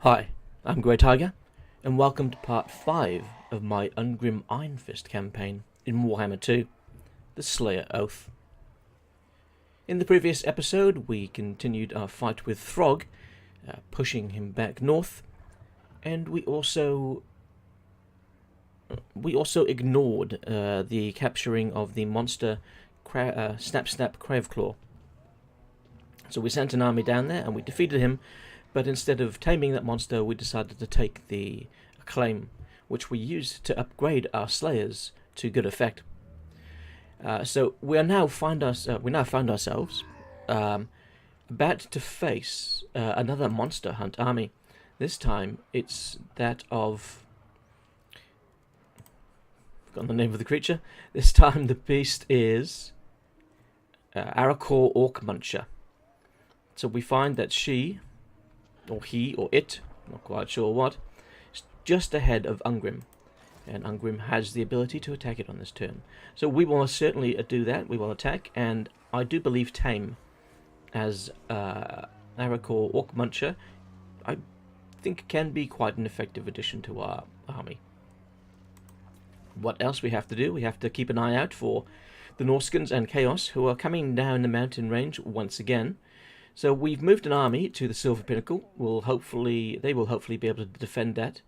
Hi, I'm Grey Tiger, and welcome to part 5 of my Ungrim Ironfist campaign in Warhammer 2, the Slayer Oath. In the previous episode, we continued our fight with Throg, pushing him back north, and we also ignored the capturing of the monster Snap Craveclaw. So we sent an army down there and we defeated him, but instead of taming that monster, we decided to take the acclaim, which we used to upgrade our slayers to good effect. So we now found ourselves about to face another monster hunt army. This time it's that of... forgotten the name of the creature. This time the beast is Arakor Orc Muncher. So we find that she, or he, or it, not quite sure what, is just ahead of Ungrim. And Ungrim has the ability to attack it on this turn. So we will certainly do that. We will attack, and I do believe tame as Arakor Orc Muncher, I think can be quite an effective addition to our army. What else we have to do? We have to keep an eye out for the Norskins and Chaos, who are coming down the mountain range once again. So we've moved an army to the Silver Pinnacle. They will hopefully be able to defend that.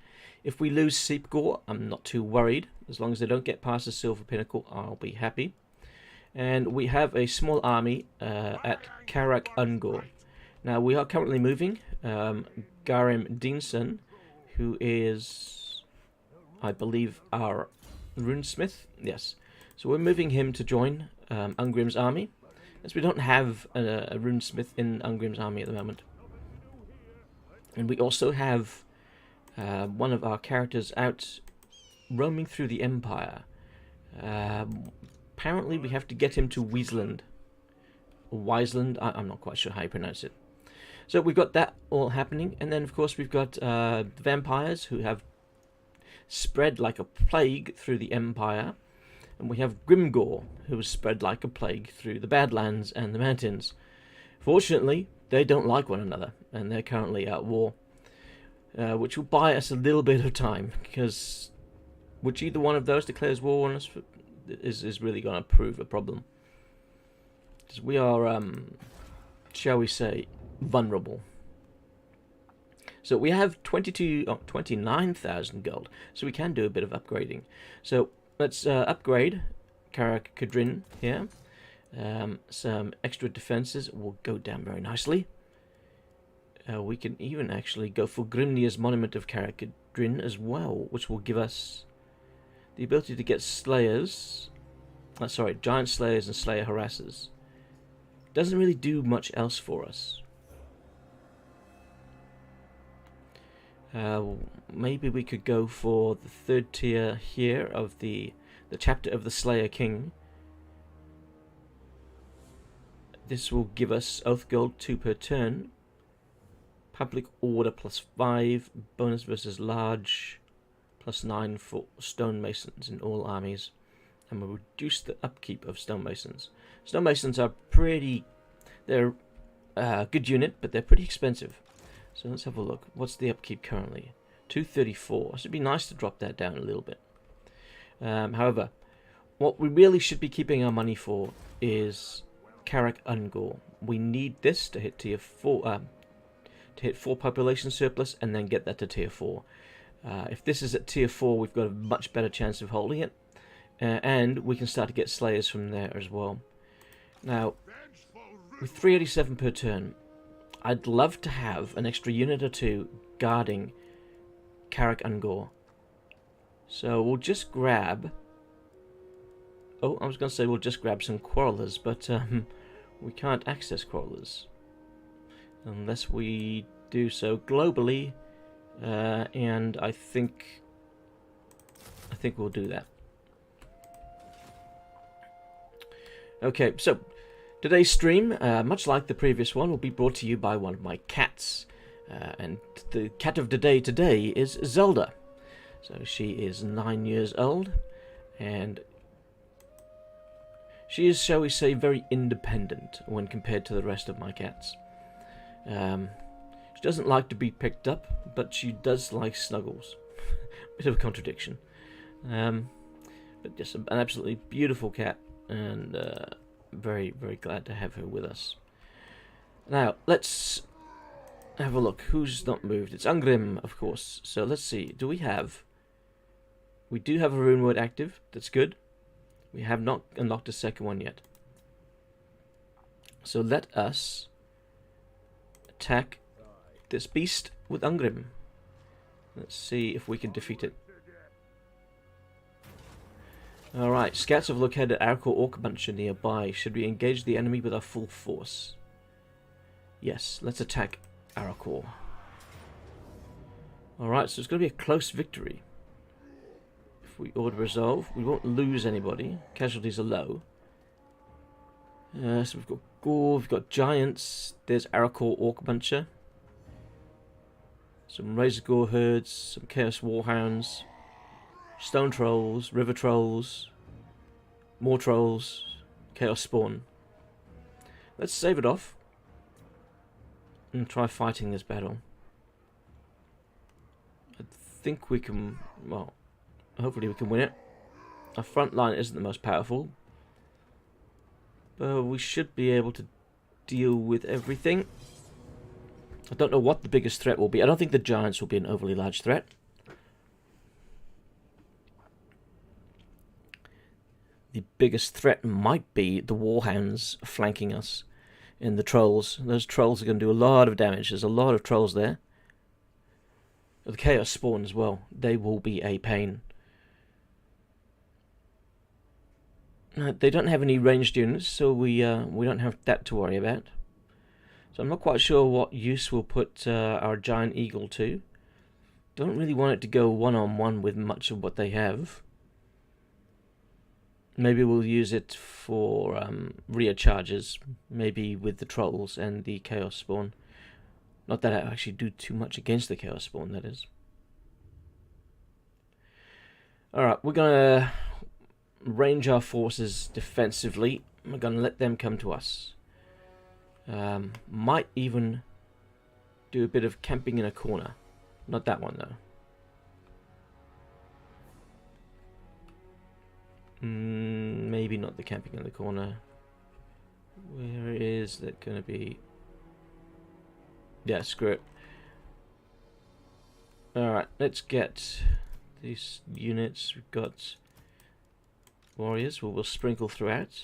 If we lose Seepgore, I'm not too worried. As long as they don't get past the Silver Pinnacle, I'll be happy. And we have a small army at Karak Ungor. Now we are currently moving Garim Dinson, who is, I believe, our runesmith. Yes. So we're moving him to join Ungrim's army, as we don't have a runesmith in Ungrim's army at the moment. And we also have one of our characters out roaming through the Empire. Apparently we have to get him to Wiesland. Or Wiesland, I'm not quite sure how you pronounce it. So we've got that all happening, and then of course we've got the vampires who have spread like a plague through the Empire. And we have Grimgor, who was spread like a plague through the Badlands and the mountains. Fortunately, they don't like one another, and they're currently at war, which will buy us a little bit of time, because which either one of those declares war on us is really going to prove a problem. Because we are, shall we say, vulnerable. So we have 29,000 gold, so we can do a bit of upgrading. So let's upgrade Karak Kadrin here. Some extra defenses will go down very nicely. We can even actually go for Grimnir's Monument of Karak Kadrin as well, which will give us the ability to get Slayers. Giant Slayers and Slayer Harassers. Doesn't really do much else for us. Maybe we could go for the third tier here of the chapter of the Slayer King. This will give us Oath Gold 2 per turn, Public Order +5, bonus versus large +9 for stonemasons in all armies, and we'll reduce the upkeep of stonemasons. Stonemasons are they're a good unit, but they're pretty expensive. So let's have a look. What's the upkeep currently? 234. So it'd be nice to drop that down a little bit. However, what we really should be keeping our money for is Karak Ungor. We need this to hit tier 4, to hit 4 population surplus, and then get that to tier 4. If this is at tier 4, we've got a much better chance of holding it, and we can start to get slayers from there as well. Now, with 387 per turn, I'd love to have an extra unit or 2 guarding Karak Ungor. So we'll just grab... oh, I was going to say we'll just grab some Quarrelers, but we can't access Quarrelers unless we do so globally, and I think we'll do that. Okay, so today's stream, much like the previous one, will be brought to you by one of my cats. And the cat of the day today is Zelda. So she is 9 years old, and she is, shall we say, very independent when compared to the rest of my cats. She's doesn't like to be picked up, but she does like snuggles. Bit of a contradiction. But just an absolutely beautiful cat, and very, very glad to have her with us. Now, let's have a look. Who's not moved? It's Ungrim, of course. So let's see. Do we have... We do have a rune word active. That's good. We have not unlocked a second one yet. So let us attack this beast with Ungrim. Let's see if we can defeat it. Alright, scouts have located Arakor Orc Muncher nearby. Should we engage the enemy with our full force? Yes, let's attack Arakor. Alright, so it's going to be a close victory. If we order resolve, we won't lose anybody. Casualties are low. So we've got Gore, we've got Giants. There's Arakor Orc Muncher. Some Razor Gore herds, some Chaos Warhounds. Stone Trolls, River Trolls, more Trolls, Chaos Spawn. Let's save it off and try fighting this battle. I think we can, well, hopefully we can win it. Our front line isn't the most powerful, but we should be able to deal with everything. I don't know what the biggest threat will be. I don't think the Giants will be an overly large threat. The biggest threat might be the Warhounds flanking us and the Trolls. Those Trolls are going to do a lot of damage. There's a lot of Trolls there. The Chaos Spawn as well. They will be a pain. They don't have any ranged units, so we don't have that to worry about. So I'm not quite sure what use we'll put our Giant Eagle to. Don't really want it to go one-on-one with much of what they have. Maybe we'll use it for rear charges, maybe with the Trolls and the Chaos Spawn. Not that I actually do too much against the Chaos Spawn, that is. Alright, we're going to range our forces defensively. We're going to let them come to us. Might even do a bit of camping in a corner. Not that one, though. Maybe not the camping in the corner. Where is that going to be? Yeah, screw it. Alright, let's get these units. We've got warriors who will sprinkle throughout.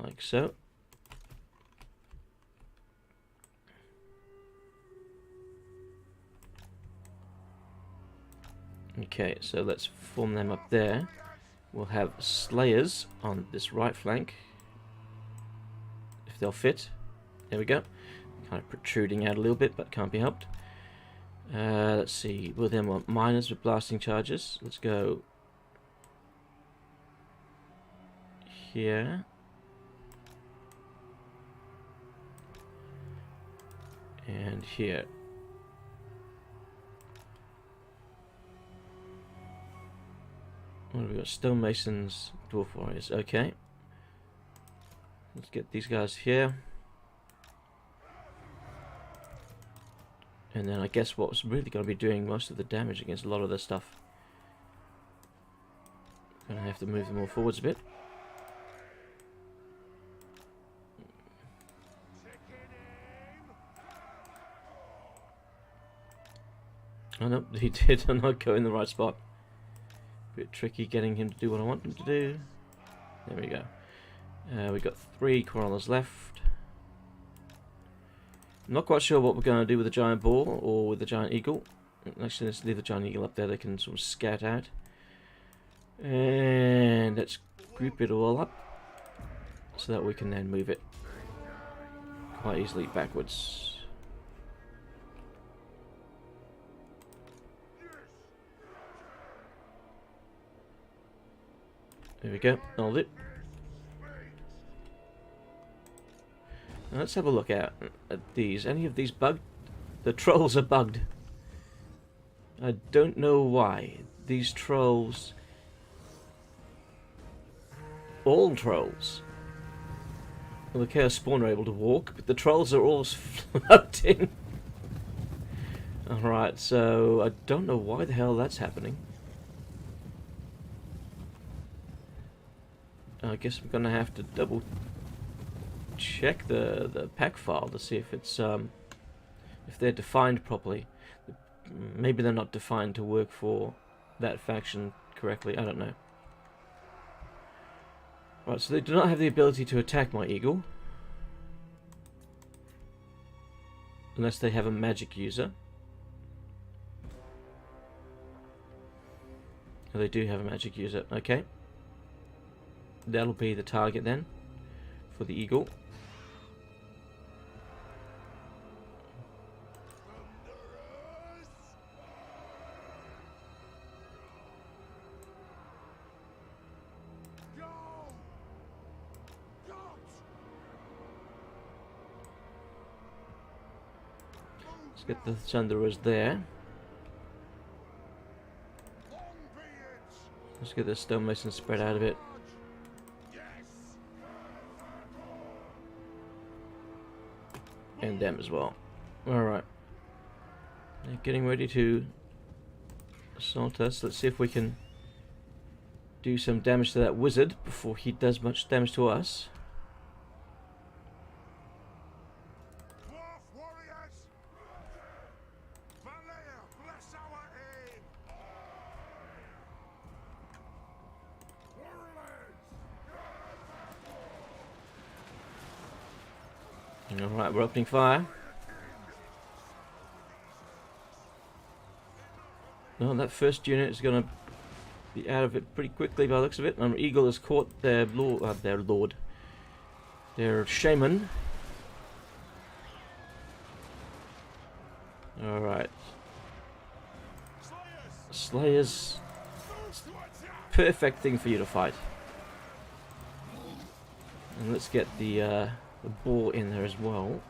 Like so. Okay, so let's form them up there. We'll have Slayers on this right flank, if they'll fit. There we go. Kind of protruding out a little bit, but can't be helped. Let's see. We'll then want miners with blasting charges. Let's go here. And here. What have we got? Stonemasons, Dwarf Warriors. Okay. Let's get these guys here. And then I guess what's really going to be doing most of the damage against a lot of this stuff. Going to have to move them all forwards a bit. Oh no, he did not go in the right spot. Bit tricky getting him to do what I want him to do. There we go. We've got 3 Corollars left. I'm not quite sure what we're going to do with the Giant Boar or with the Giant Eagle. Actually, let's leave the Giant Eagle up there. They can sort of scout out. And let's group it all up so that we can then move it quite easily backwards. There we go, hold it. Now let's have a look at these. Any of these bugged? The Trolls are bugged. I don't know why. These Trolls... All Trolls. Well, the Chaos Spawn are able to walk, but the trolls are all floating. Alright, so I don't know why the hell that's happening. I guess we're gonna have to double check the pack file to see if it's if they're defined properly. Maybe they're not defined to work for that faction correctly. I don't know. Right, so they do not have the ability to attack my eagle unless they have a magic user. Oh, they do have a magic user. Okay. That'll be the target then for the eagle. Let's get the Thunderers there. Let's get the stonemason spread out a bit. And them as well. Alright. They're getting ready to assault us. Let's see if we can do some damage to that wizard before he does much damage to us. Alright, we're opening fire. No, that first unit is going to be out of it pretty quickly by the looks of it. Eagle has caught their lord, their shaman. Alright. Slayers. Perfect thing for you to fight. And let's get the boar in there as well.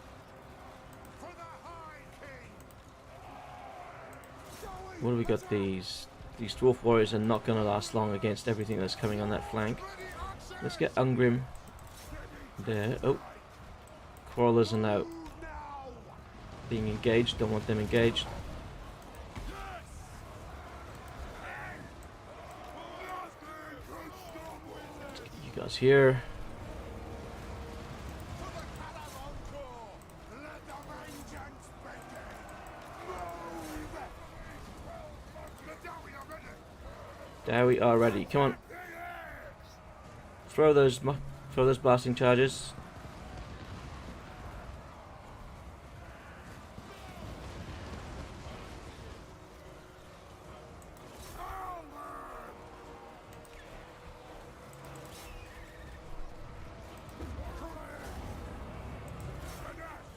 What do we got? These dwarf warriors are not going to last long against everything that's coming on that flank. Let's get Ungrim there. Oh, crawlers are now being engaged. Don't want them engaged. Let's get you guys here. There we are ready. Come on. Throw those blasting charges.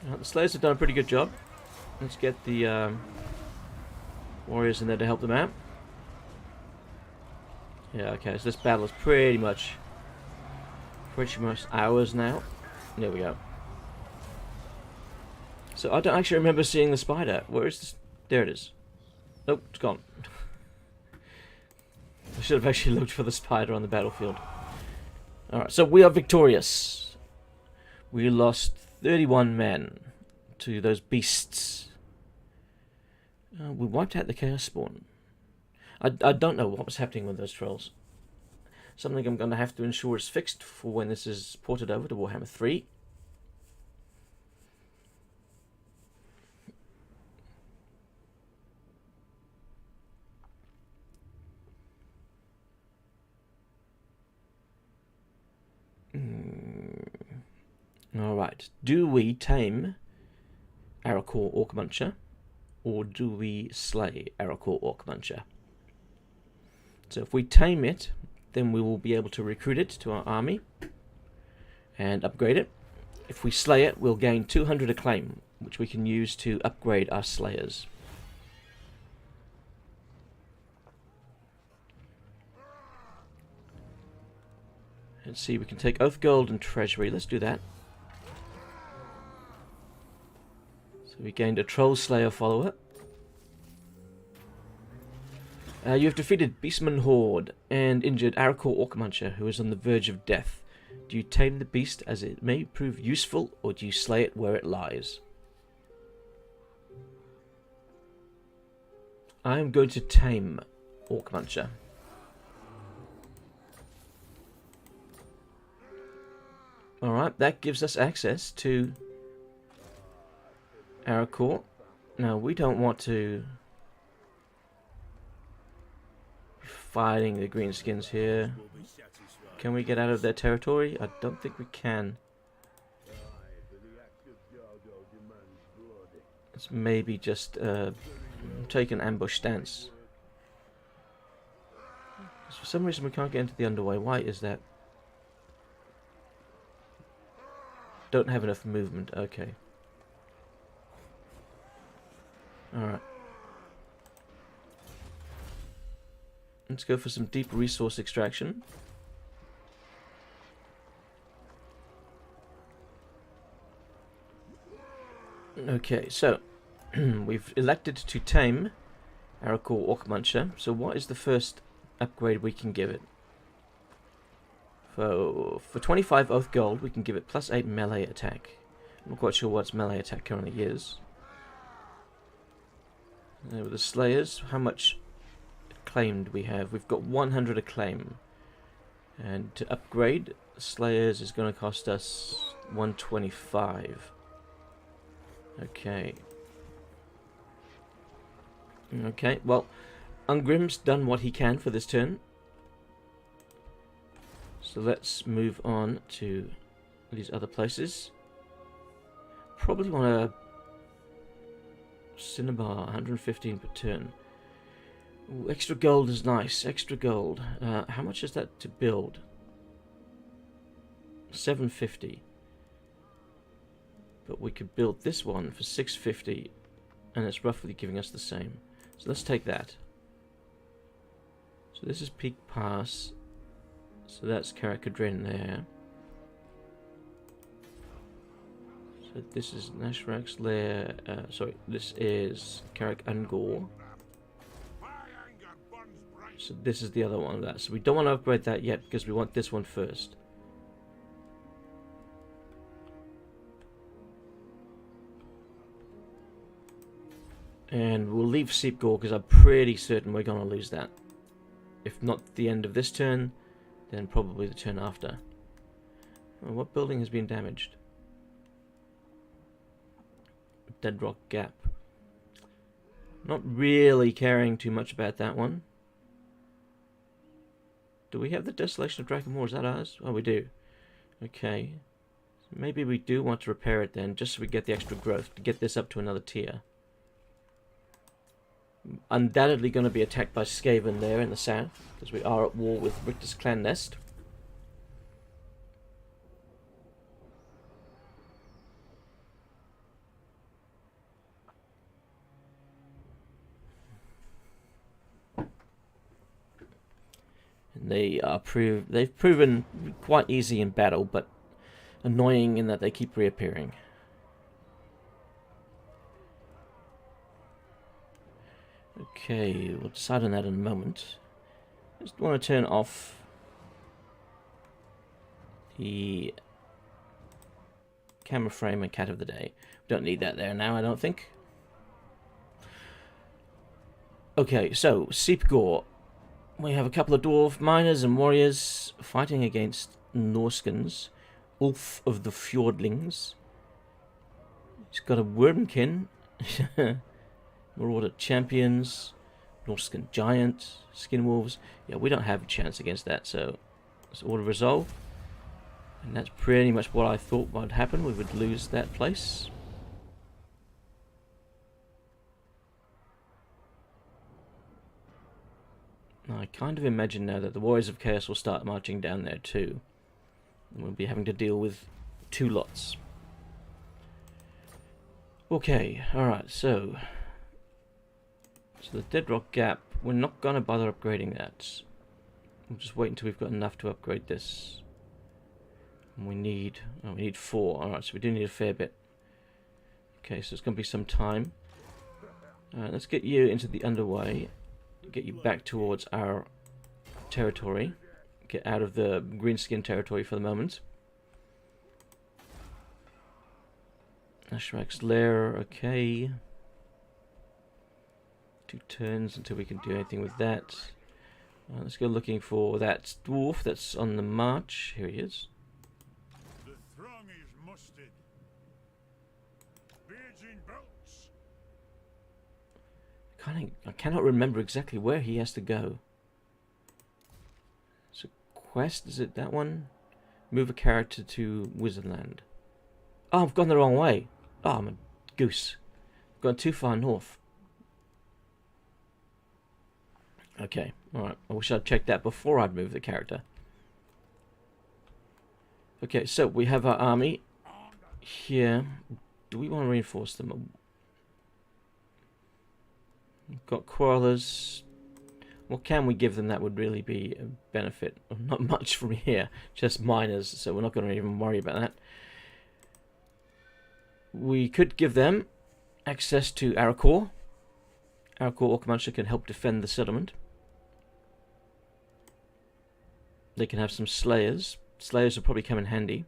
The Slayers have done a pretty good job. Let's get the warriors in there to help them out. Yeah, okay, so this battle is pretty much ours now. There we go. So I don't actually remember seeing the spider. Where is this? There it is. Nope, it's gone. I should have actually looked for the spider on the battlefield. Alright, so we are victorious. We lost 31 men to those beasts. We wiped out the Chaos Spawn. I don't know what was happening with those trolls. Something I'm going to have to ensure is fixed for when this is ported over to Warhammer 3. Alright, do we tame Arakor Orc Muncher, or do we slay Arakor Orc Muncher? So if we tame it, then we will be able to recruit it to our army and upgrade it. If we slay it, we'll gain 200 acclaim, which we can use to upgrade our slayers. Let's see, we can take Oath Gold and Treasury. Let's do that. So we gained a Troll Slayer follower. You have defeated Beastman Horde and injured Arakor Orc Muncher, who is on the verge of death. Do you tame the beast as it may prove useful, or do you slay it where it lies? I am going to tame Orc Muncher. Alright, that gives us access to Aracore. Now, we don't want to be fighting the greenskins here. Can we get out of their territory? I don't think we can. Let's maybe just take an ambush stance. For some reason we can't get into the underway. Why is that? Don't have enough movement. Okay. Alright. Let's go for some deep resource extraction. Okay, so we've elected to tame Aracore Orc Muncher. So what is the first upgrade we can give it? For 25 oath gold, we can give it +8 melee attack. I'm not quite sure what its melee attack currently is. With the Slayers, how much acclaimed we have? We've got 100 acclaim. And to upgrade, the Slayers is going to cost us 125. Okay. Okay, well, Ungrim's done what he can for this turn. So let's move on to these other places. Probably want to Cinnabar, 115 per turn. Ooh, extra gold is nice, extra gold. How much is that to build? 750. But we could build this one for 650, and it's roughly giving us the same. So let's take that. So this is Peak Pass. So that's Karakadrin there. So this is Nashrak's Lair. Sorry, this is Karak Ungor. So this is the other one of that. So we don't want to upgrade that yet because we want this one first. And we'll leave Seepgore because I'm pretty certain we're going to lose that. If not the end of this turn, then probably the turn after. Well, what building has been damaged? Deadrock Gap. Not really caring too much about that one. Do we have the Desolation of Dragonmoor? Is that ours? Oh, we do. Okay. So maybe we do want to repair it then, just so we get the extra growth to get this up to another tier. Undoubtedly going to be attacked by Skaven there in the south, because we are at war with Richter's Clan Nest. And they've proven quite easy in battle, but annoying in that they keep reappearing. Okay, we'll decide on that in a moment. Just want to turn off the camera frame and cat of the day. Don't need that there now, I don't think. Okay, so Seepgore. We have a couple of dwarf miners and warriors fighting against Norskins. Ulf of the Fjordlings. He's got a Wormkin. Marauder Champions, Norskin Giant, Skinwolves. Yeah, we don't have a chance against that, so it's Order Resolve. And that's pretty much what I thought would happen. We would lose that place. I kind of imagine now that the Warriors of Chaos will start marching down there too. And we'll be having to deal with two lots. Okay, alright, so the Deadrock Gap, we're not going to bother upgrading that. We'll just wait until we've got enough to upgrade this. And we need 4. Alright, so we do need a fair bit. Okay, so it's going to be some time. Let's get you into the underway. Get you back towards our territory. Get out of the greenskin territory for the moment. Ashrak's Lair, okay. 2 turns until we can do anything with that. Let's go looking for that dwarf that's on the march. Here he is. The throng is mustered. Beards in belts. I cannot remember exactly where he has to go. It's a quest, is it that one? Move a character to Wizardland. Oh, I've gone the wrong way. Oh, I'm a goose. I've gone too far north. Okay, alright. I wish I'd checked that before I'd moved the character. Okay, so we have our army here. Do we want to reinforce them? We've got quarrelers. What can we give them that would really be a benefit? Not much from here, just miners, so we're not going to even worry about that. We could give them access to Arakor. Arakor Orkmuncher can help defend the settlement. They can have some slayers. Slayers will probably come in handy.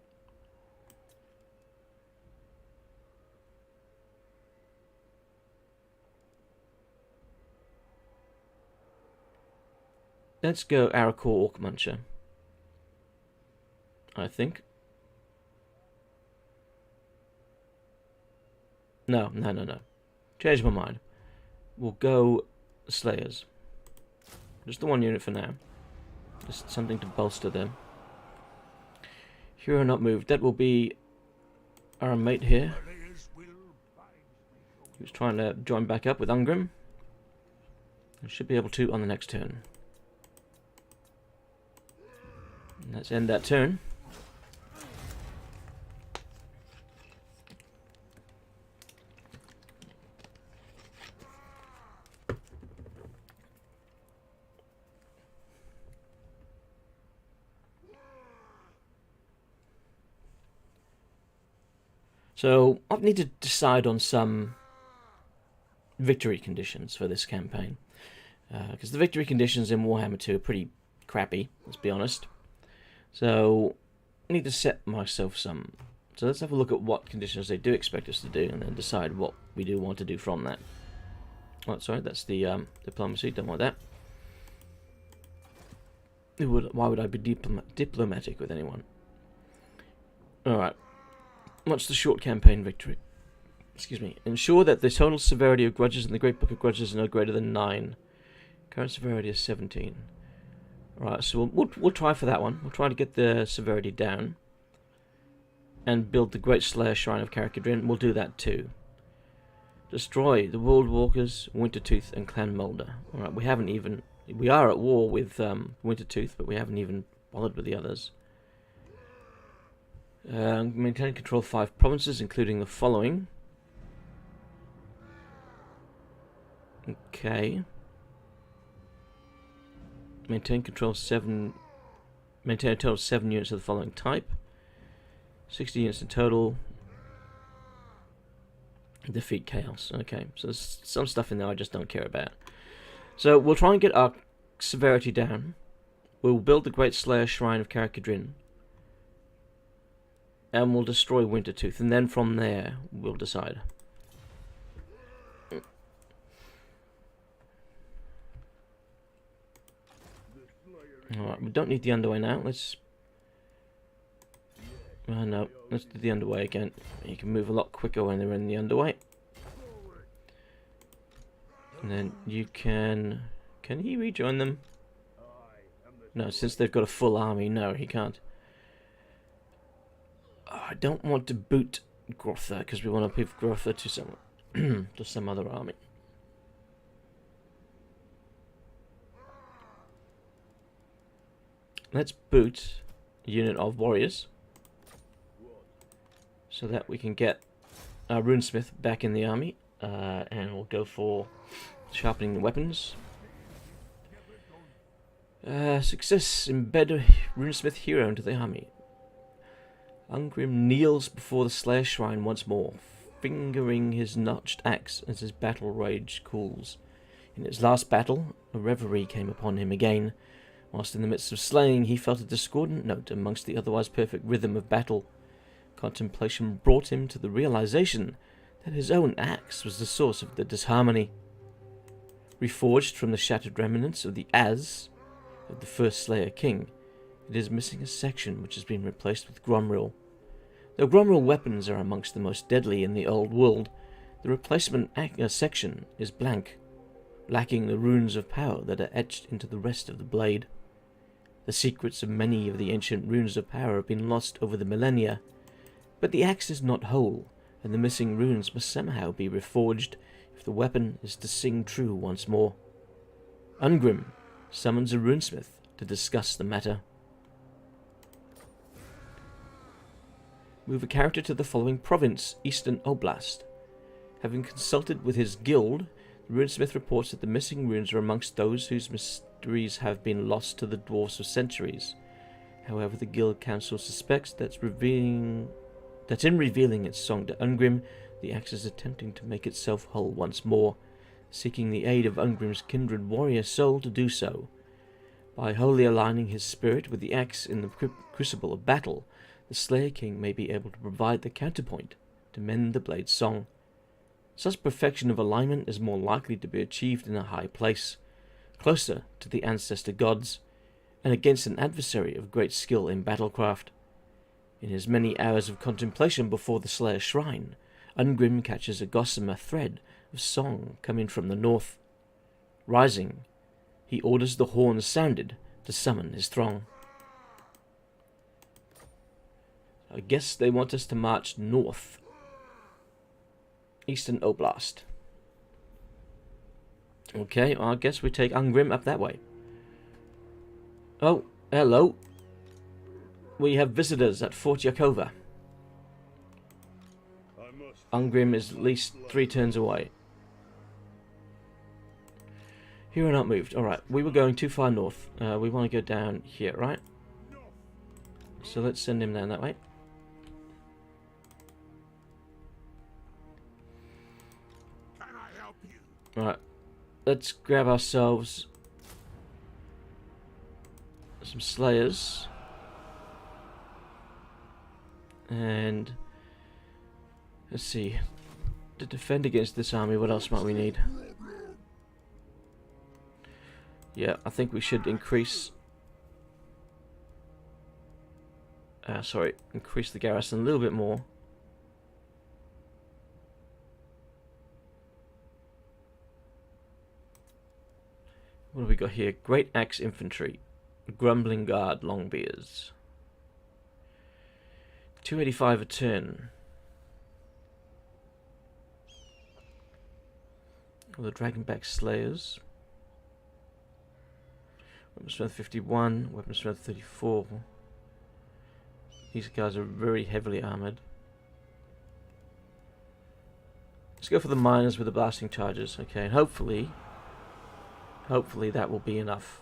Let's go Arakor Orkmuncher, I think. No. Change my mind. We'll go Slayers. Just the 1 unit for now. Just something to bolster them. Hero not moved. That will be our mate here. He was trying to join back up with Ungrim. And should be able to on the next turn. And let's end that turn. So I need to decide on some victory conditions for this campaign. Because the victory conditions in Warhammer 2 are pretty crappy, let's be honest. So I need to set myself some. So let's have a look at what conditions they do expect us to do and then decide what we do want to do from that. Oh, sorry, that's the diplomacy, don't want that. Why would I be diplomatic with anyone? Alright. What's the short campaign victory? Excuse me. Ensure that the total severity of grudges in the Great Book of Grudges is no greater than 9. Current severity is 17. Right, so we'll try for that one. We'll try to get the severity down. And build the Great Slayer Shrine of Carrickadrin. We'll do that too. Destroy the World Walkers, Wintertooth, and Clan Mulder. Alright, we are at war with Wintertooth, but we haven't even bothered with the others. Maintain control of 5 provinces, including the following. Okay. Maintain control of 7. Maintain a total of 7 units of the following type. 60 units in total. Defeat chaos. Okay, so there's some stuff in there I just don't care about. So we'll try and get our severity down. We'll build the Great Slayer Shrine of Carrickadrin. And we'll destroy Wintertooth, and then from there we'll decide. Alright, we don't need the underway now. Let's... no, let's do the underway again. You can move a lot quicker when they're in the underway. And then you can... Can he rejoin them? No, since they've got a full army, no, he can't. I don't want to boot Grotha because we want to give Grotha to some to some other army. Let's boot a unit of warriors so that we can get our runesmith back in the army, and we'll go for sharpening the weapons. Success. Embed a runesmith hero into the army. Ungrim kneels before the Slayer Shrine once more, fingering his notched axe as his battle rage cools. In his last battle, a reverie came upon him again. Whilst in the midst of slaying, he felt a discordant note amongst the otherwise perfect rhythm of battle. Contemplation brought him to the realization that his own axe was the source of the disharmony. Reforged from the shattered remnants of the As of the first Slayer King, it is missing a section which has been replaced with Gromril. Though Gromril weapons are amongst the most deadly in the old world, the replacement section is blank, lacking the runes of power that are etched into the rest of the blade. The secrets of many of the ancient runes of power have been lost over the millennia, but the axe is not whole, and the missing runes must somehow be reforged if the weapon is to sing true once more. Ungrim summons a runesmith to discuss the matter. Move a character to the following province, Eastern Oblast. Having consulted with his guild, the runesmith reports that the missing runes are amongst those whose mysteries have been lost to the dwarfs for centuries. However, the guild council suspects that in revealing its song to Ungrim, the axe is attempting to make itself whole once more, seeking the aid of Ungrim's kindred warrior soul to do so. By wholly aligning his spirit with the axe in the crucible of battle, the Slayer King may be able to provide the counterpoint to mend the blade's song. Such perfection of alignment is more likely to be achieved in a high place, closer to the ancestor gods, and against an adversary of great skill in battlecraft. In his many hours of contemplation before the Slayer's shrine, Ungrim catches a gossamer thread of song coming from the north. Rising, he orders the horns sounded to summon his throng. I guess they want us to march north. Eastern Oblast. Okay, well, I guess we take Ungrim up that way. Oh, hello. We have visitors at Fort Yakova. Ungrim is at least 3 turns away. Here and not moved. Alright, we were going too far north. We want to go down here, right? So let's send him down that way. Alright, let's grab ourselves some Slayers. And let's see. To defend against this army, what else might we need? Yeah, I think we should increase... increase the garrison a little bit more. What have we got here? Great Axe Infantry. Grumbling Guard Longbeards. 285 a turn. The Dragonback Slayers. Weapon strength 51, weapon strength 34. These guys are very heavily armoured. Let's go for the miners with the blasting charges. Okay, and hopefully that will be enough.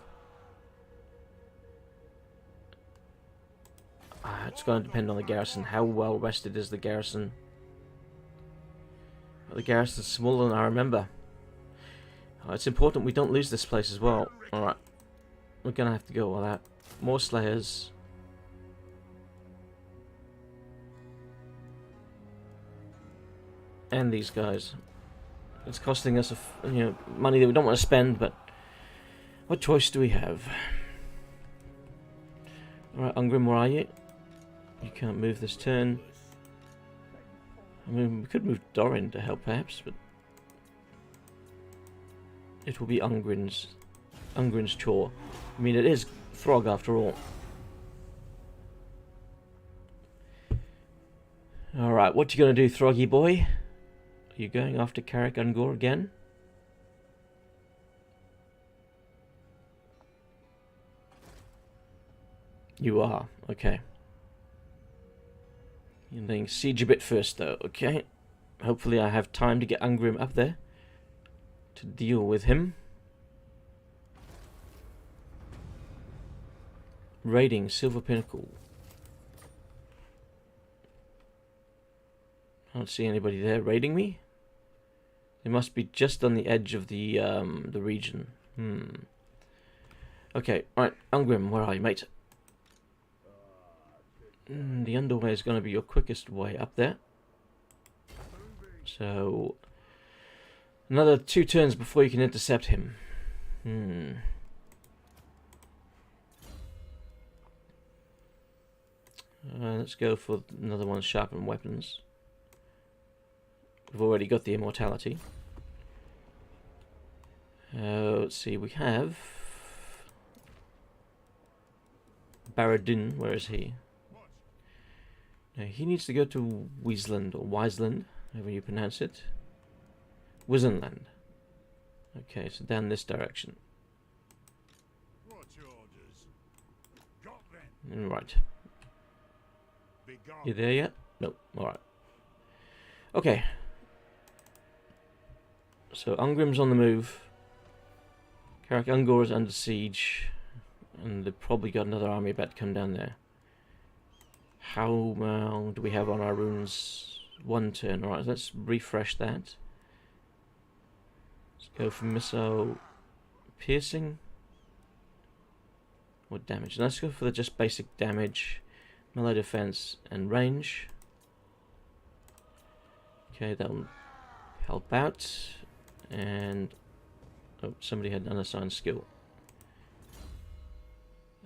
It's going to depend on the garrison. How well rested is the garrison? Well, the garrison's smaller than I remember. It's important we don't lose this place as well. Alright. We're going to have to go all out. More Slayers. And these guys. It's costing us money that we don't want to spend, but what choice do we have? Alright, Ungrim, where are you? You can't move this turn. I mean, we could move Dorin to help perhaps, but it will be Ungrim's chore. I mean, it is Throg after all. Alright, what you gonna do, Throggy boy? Are you going after Carrick Ungor again? You are, okay. You're laying siege a bit first though, okay. Hopefully I have time to get Ungrim up there to deal with him. Raiding Silver Pinnacle. I don't see anybody there raiding me. They must be just on the edge of the region. Okay, alright, Ungrim, where are you, mate? The underway is going to be your quickest way up there. So, another 2 turns before you can intercept him. Let's go for another one, sharpen weapons. We've already got the immortality. Let's see, we have Baradin. Where is he? Now, he needs to go to Wiesland, or Wiesland, however you pronounce it. Wisenland. Okay, so down this direction. What's your orders? Got them. Right. Be gone. You there yet? Nope. Alright. Okay. So, Ungrim's on the move. Karak Ungor is under siege. And they've probably got another army about to come down there. How long do we have on our runes? 1 turn. Alright, let's refresh that. Let's go for missile piercing. Or damage. Let's go for the just basic damage, melee defense, and range. Okay, that'll help out. And oh, somebody had an unassigned skill.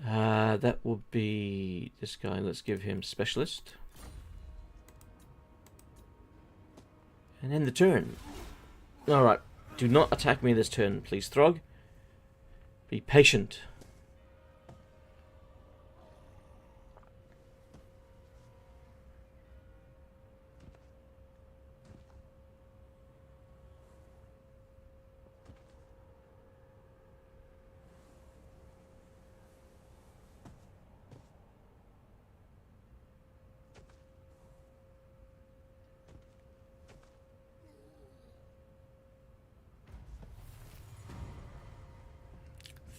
That will be this guy. Let's give him specialist. And end the turn. Alright. Do not attack me this turn, please, Throg. Be patient.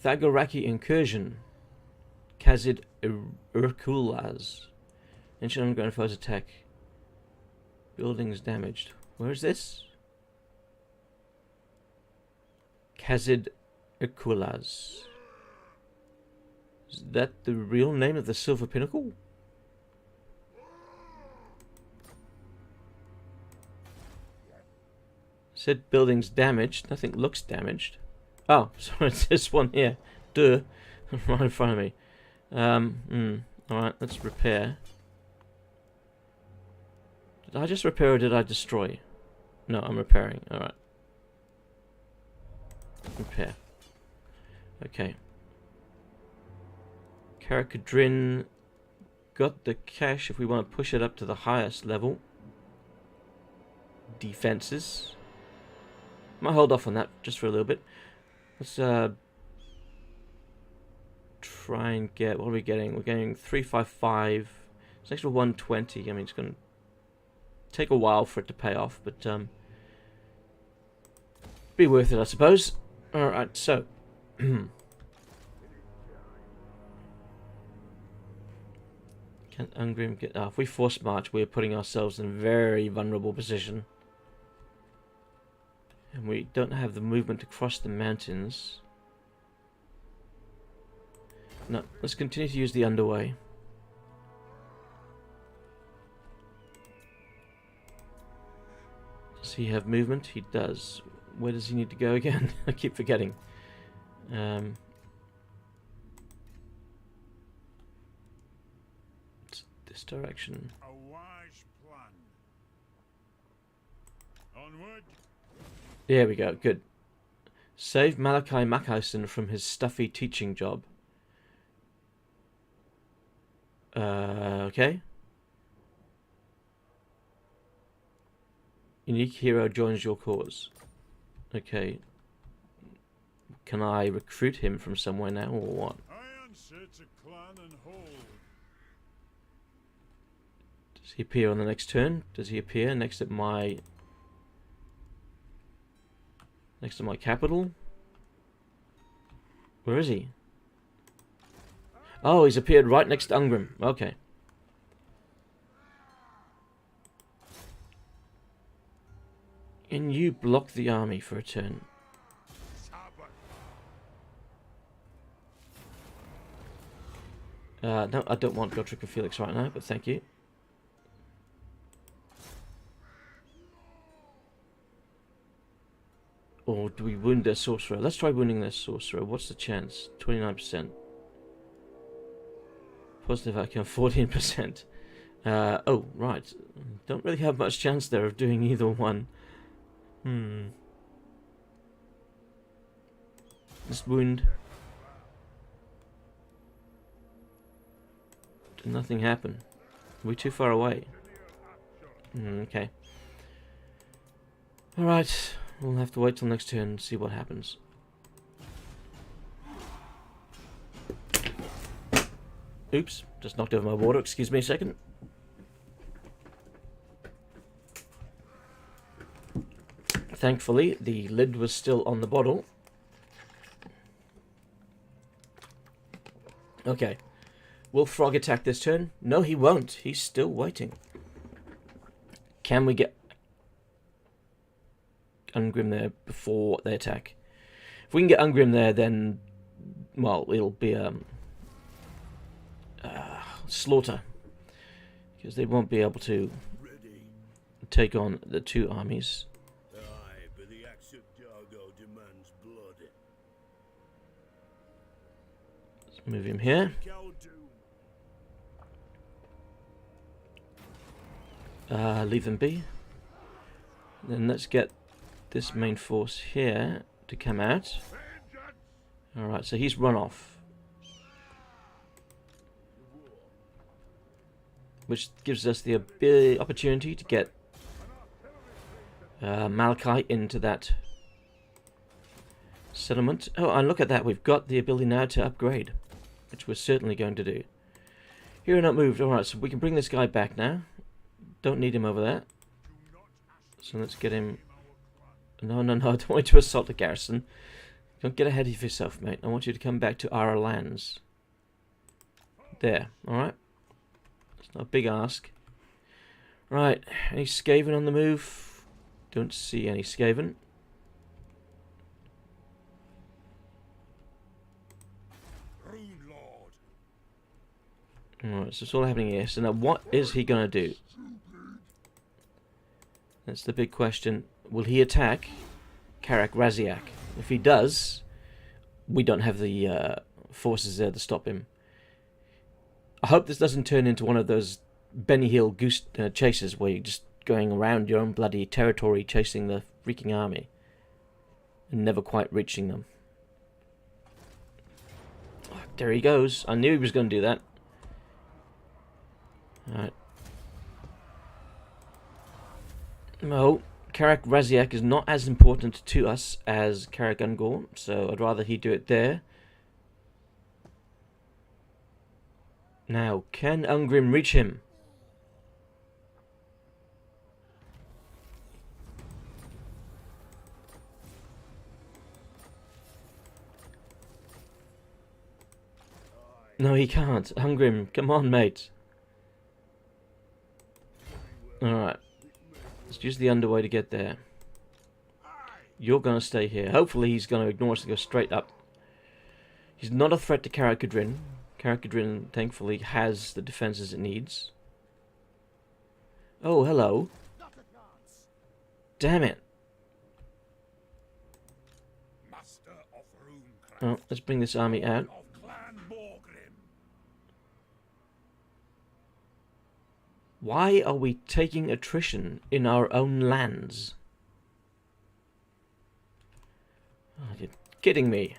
Thagoraki incursion. Kazid Urkulaz. Ancient underground foes attack. Buildings damaged. Where is this? Kazid Urkulaz. Is that the real name of the Silver Pinnacle? Said buildings damaged. Nothing looks damaged. Oh, so it's this one here. Duh. Right in front of me. Alright, let's repair. Did I just repair or did I destroy? No, I'm repairing. Alright. Repair. Okay. Karakadrin got the cash if we want to push it up to the highest level. Defenses. Might hold off on that just for a little bit. Let's try and get, what are we getting? We're getting 355. It's an extra 120. I mean, it's going to take a while for it to pay off, but be worth it, I suppose. Alright, so. Can Ungrim get... if we force march, we're putting ourselves in a very vulnerable position. And we don't have the movement to cross the mountains. No, let's continue to use the underway. Does he have movement? He does. Where does he need to go again? I keep forgetting. It's this direction. A wise plan. Onward. There we go, good. Save Malachi Mackhausen from his stuffy teaching job. Okay. Unique hero joins your cause. Okay. Can I recruit him from somewhere now, or what? I answer to clan and hold. Does he appear on the next turn? Does he appear next to my capital? Where is he? Oh, he's appeared right next to Ungrim. Okay. And you block the army for a turn. No, I don't want Godric or Felix right now, but thank you. Or do we wound their sorcerer? Let's try wounding their sorcerer. What's the chance? 29%. Positive outcome, 14%. Oh, right. Don't really have much chance there of doing either one. Just wound. Did nothing happen? Are we too far away? Okay. Alright. We'll have to wait till next turn and see what happens. Oops. Just knocked over my water. Excuse me a second. Thankfully, the lid was still on the bottle. Okay. Will Frog attack this turn? No, he won't. He's still waiting. Can we get Ungrim there before they attack? If we can get Ungrim there, then, well, it'll be slaughter. Because they won't be able to take on the two armies. Aye, but the axe of Dargo demands blood. Let's move him here. Leave them be. Then let's get this main force here to come out. Alright, so he's run off. Which gives us the opportunity to get Malachi into that settlement. Oh, and look at that. We've got the ability now to upgrade, which we're certainly going to do. Hero not moved. Alright, so we can bring this guy back now. Don't need him over there. So let's get him... No, I don't want you to assault the garrison. Don't get ahead of yourself, mate. I want you to come back to our lands. There, alright? It's not a big ask. Right, any Skaven on the move? Don't see any Skaven. Alright, so it's all happening here. So now what is he going to do? That's the big question. Will he attack Karak Raziak? If he does, we don't have the forces there to stop him. I hope this doesn't turn into one of those Benny Hill goose chases where you're just going around your own bloody territory chasing the freaking army and never quite reaching them. Oh, there he goes. I knew he was going to do that. Alright. No, Karak Raziak is not as important to us as Karak Ungor, so I'd rather he do it there. Now, can Ungrim reach him? No, he can't. Ungrim, come on, mate. Alright. Let's use the underway to get there. You're going to stay here. Hopefully he's going to ignore us and go straight up. He's not a threat to Karak Kadrin. Karak Kadrin, thankfully, has the defenses it needs. Oh, hello. Damn it. Oh, let's bring this army out. Why are we taking attrition in our own lands? Oh, you're kidding me.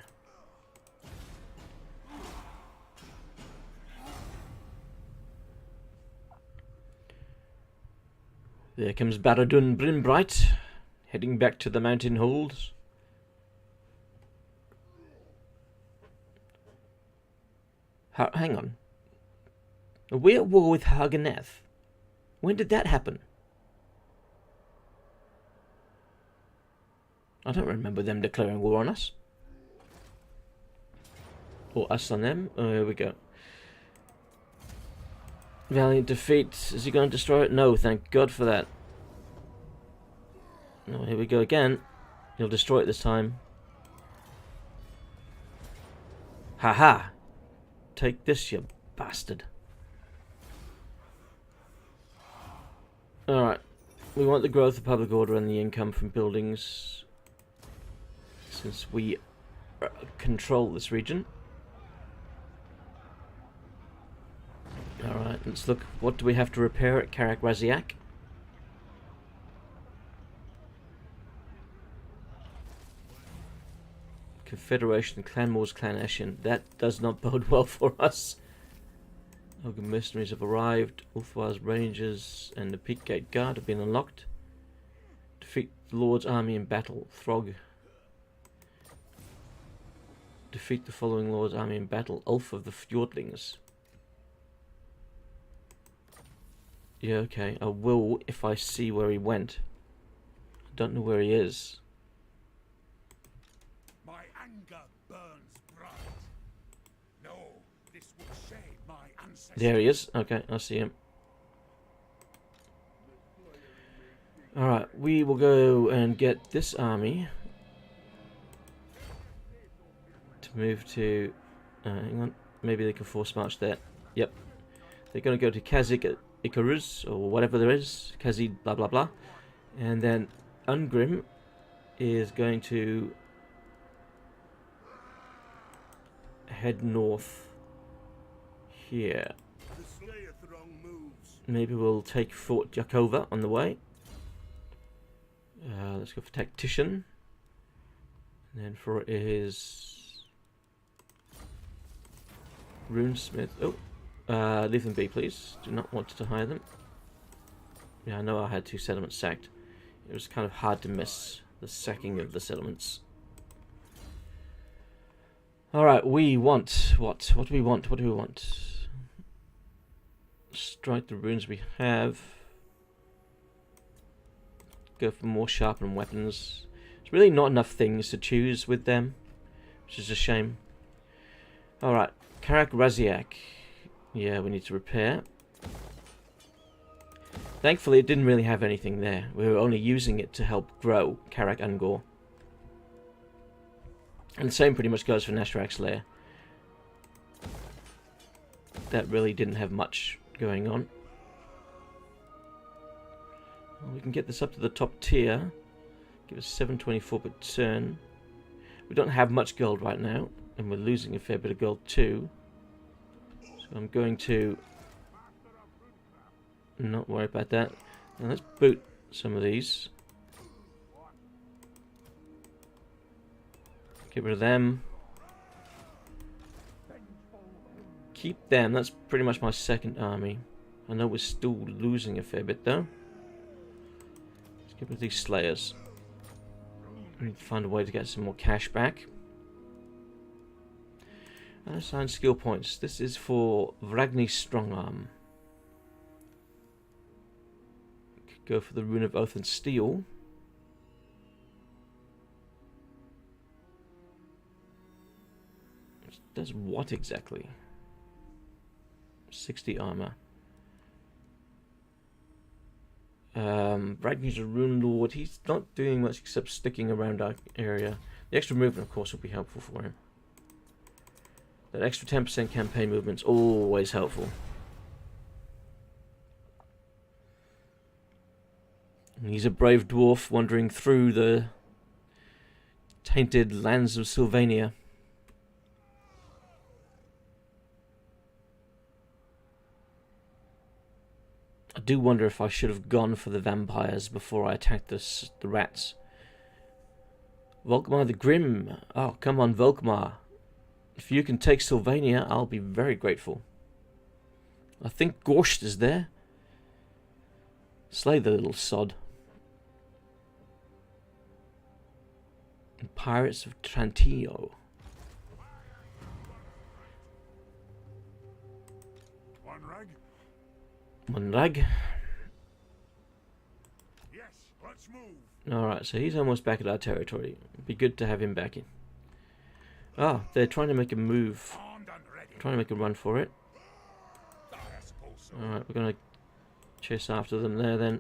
There comes Baradun Brimbright, heading back to the mountain holds. Hang on. We're at war with Haganeth. When did that happen? I don't remember them declaring war on us. Or us on them. Oh, here we go. Valiant defeat. Is he going to destroy it? No, thank God for that. Oh, here we go again. He'll destroy it this time. Haha. Take this, you Bastard. Alright. We want the growth of public order and the income from buildings, since we control this region. Alright, let's look. What do we have to repair at Karak Raziak? Confederation, Clan Moors, Clan Ashen. That does not bode well for us. Ogre mercenaries have arrived. Ulthwar's Rangers and the Peak Gate Guard have been unlocked. Defeat the Lord's army in battle. Throg. Defeat the following Lord's army in battle. Ulf of the Fjordlings. Yeah, okay. I will if I see where he went. I don't know where he is. My anger burns bright. No, this will shame my ancestors. There he is. Okay, I see him. Alright, we will go and get this army to move to... hang on. Maybe they can force march there. Yep. They're going to go to Kazik Icarus, or whatever there is. Kazid blah blah blah. And then Ungrim is going to head north here. The Slayer throng moves. Maybe we'll take Fort Jakova on the way. Let's go for Tactician. And then for his Runesmith. Oh, leave them be, please. Do not want to hire them. Yeah, I know I had 2 settlements sacked. It was kind of hard to miss the sacking of the settlements. Alright, we want... What? What do we want? What do we want? Strike the runes we have. Go for more sharpened weapons. There's really not enough things to choose with them, which is a shame. Alright, Karak Raziak. Yeah, we need to repair. Thankfully, it didn't really have anything there. We were only using it to help grow Karak Ungor. And the same pretty much goes for Nashrak's Lair. That really didn't have much going on. Well, we can get this up to the top tier. Give us 724 per turn. We don't have much gold right now, and we're losing a fair bit of gold too. So I'm going to not worry about that. Now let's boot some of these. Get rid of them. Keep them. That's pretty much my second army. I know we're still losing a fair bit though. Let's get rid of these Slayers. We need to find a way to get some more cash back. Unassigned skill points. This is for Vragni's Strongarm. Could go for the Rune of Oath and Steel. It does what exactly? 60 armor. Vragni's a Rune Lord. He's not doing much except sticking around our area. The extra movement, of course, will be helpful for him. That extra 10% campaign movement's always helpful. And he's a brave dwarf wandering through the tainted lands of Sylvania. I do wonder if I should have gone for the vampires before I attacked the rats. Volkmar the Grim. Oh, come on, Volkmar. If you can take Sylvania, I'll be very grateful. I think Gorsht is there. Slay the little sod. And Pirates of Trantillo. One rag? One rag. Yes, let's move. Alright, so he's almost back at our territory. It'd be good to have him back in. Ah, they're trying to make a move. Armed and ready. Trying to make a run for it. I suppose so. Alright, we're going to chase after them there then.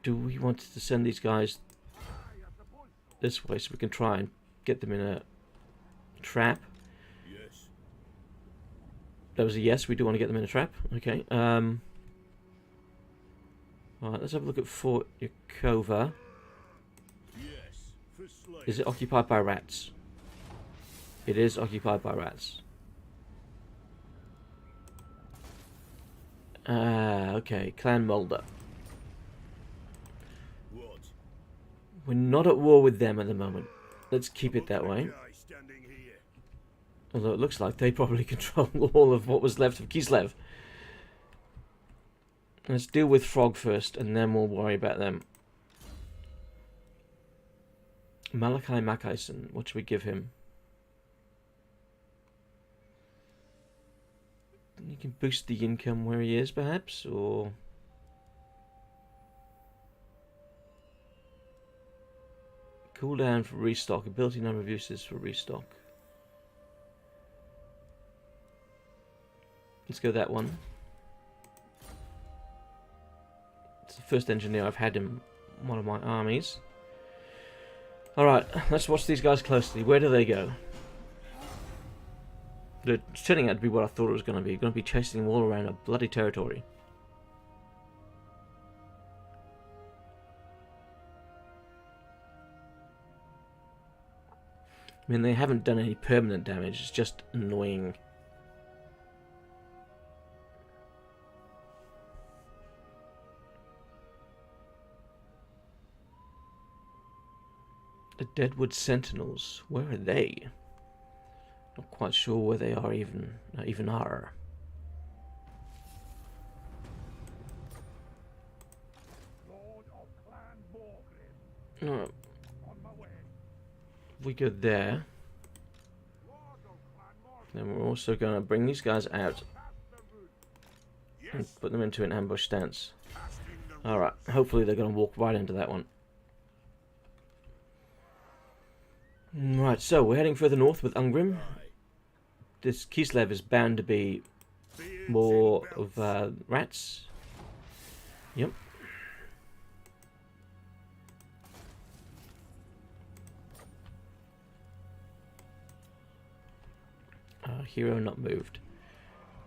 Do we want to send these guys this way so we can try and get them in a trap? that was a yes. We do want to get them in a trap. Okay. Alright, let's have a look at Fort Yakova. Yes, for slaves. Is it occupied by rats? It is occupied by rats. Okay. Clan Mulder. What? We're not at war with them at the moment. Let's keep it that way. Guy standing here. Although it looks like they probably control all of what was left of Kislev. Let's deal with Frog first, and then we'll worry about them. Malachi Mackaison. What should we give him? You can boost the income where he is, perhaps, or... Cooldown for restock. Ability number of uses for restock. Let's go that one. It's the first engineer I've had in one of my armies. Alright, let's watch these guys closely. Where do they go? It's turning out to be what I thought it was going to be. Going to be chasing them all around a bloody territory. I mean, they haven't done any permanent damage. It's just annoying. The Deadwood Sentinels. Where are they? Not quite sure where they are even are. Lord of Clan Borgrim. No, On my way. if we go there, Lord of Clan Morgan. then we're also going to bring these guys out Past the route. and Yes. put them into an ambush stance. Casting the Alright, hopefully they're going to walk right into that one. Right, so we're heading further north with Ungrim. This Kislev is bound to be Beards more in of belts. rats. Yep. Hero not moved.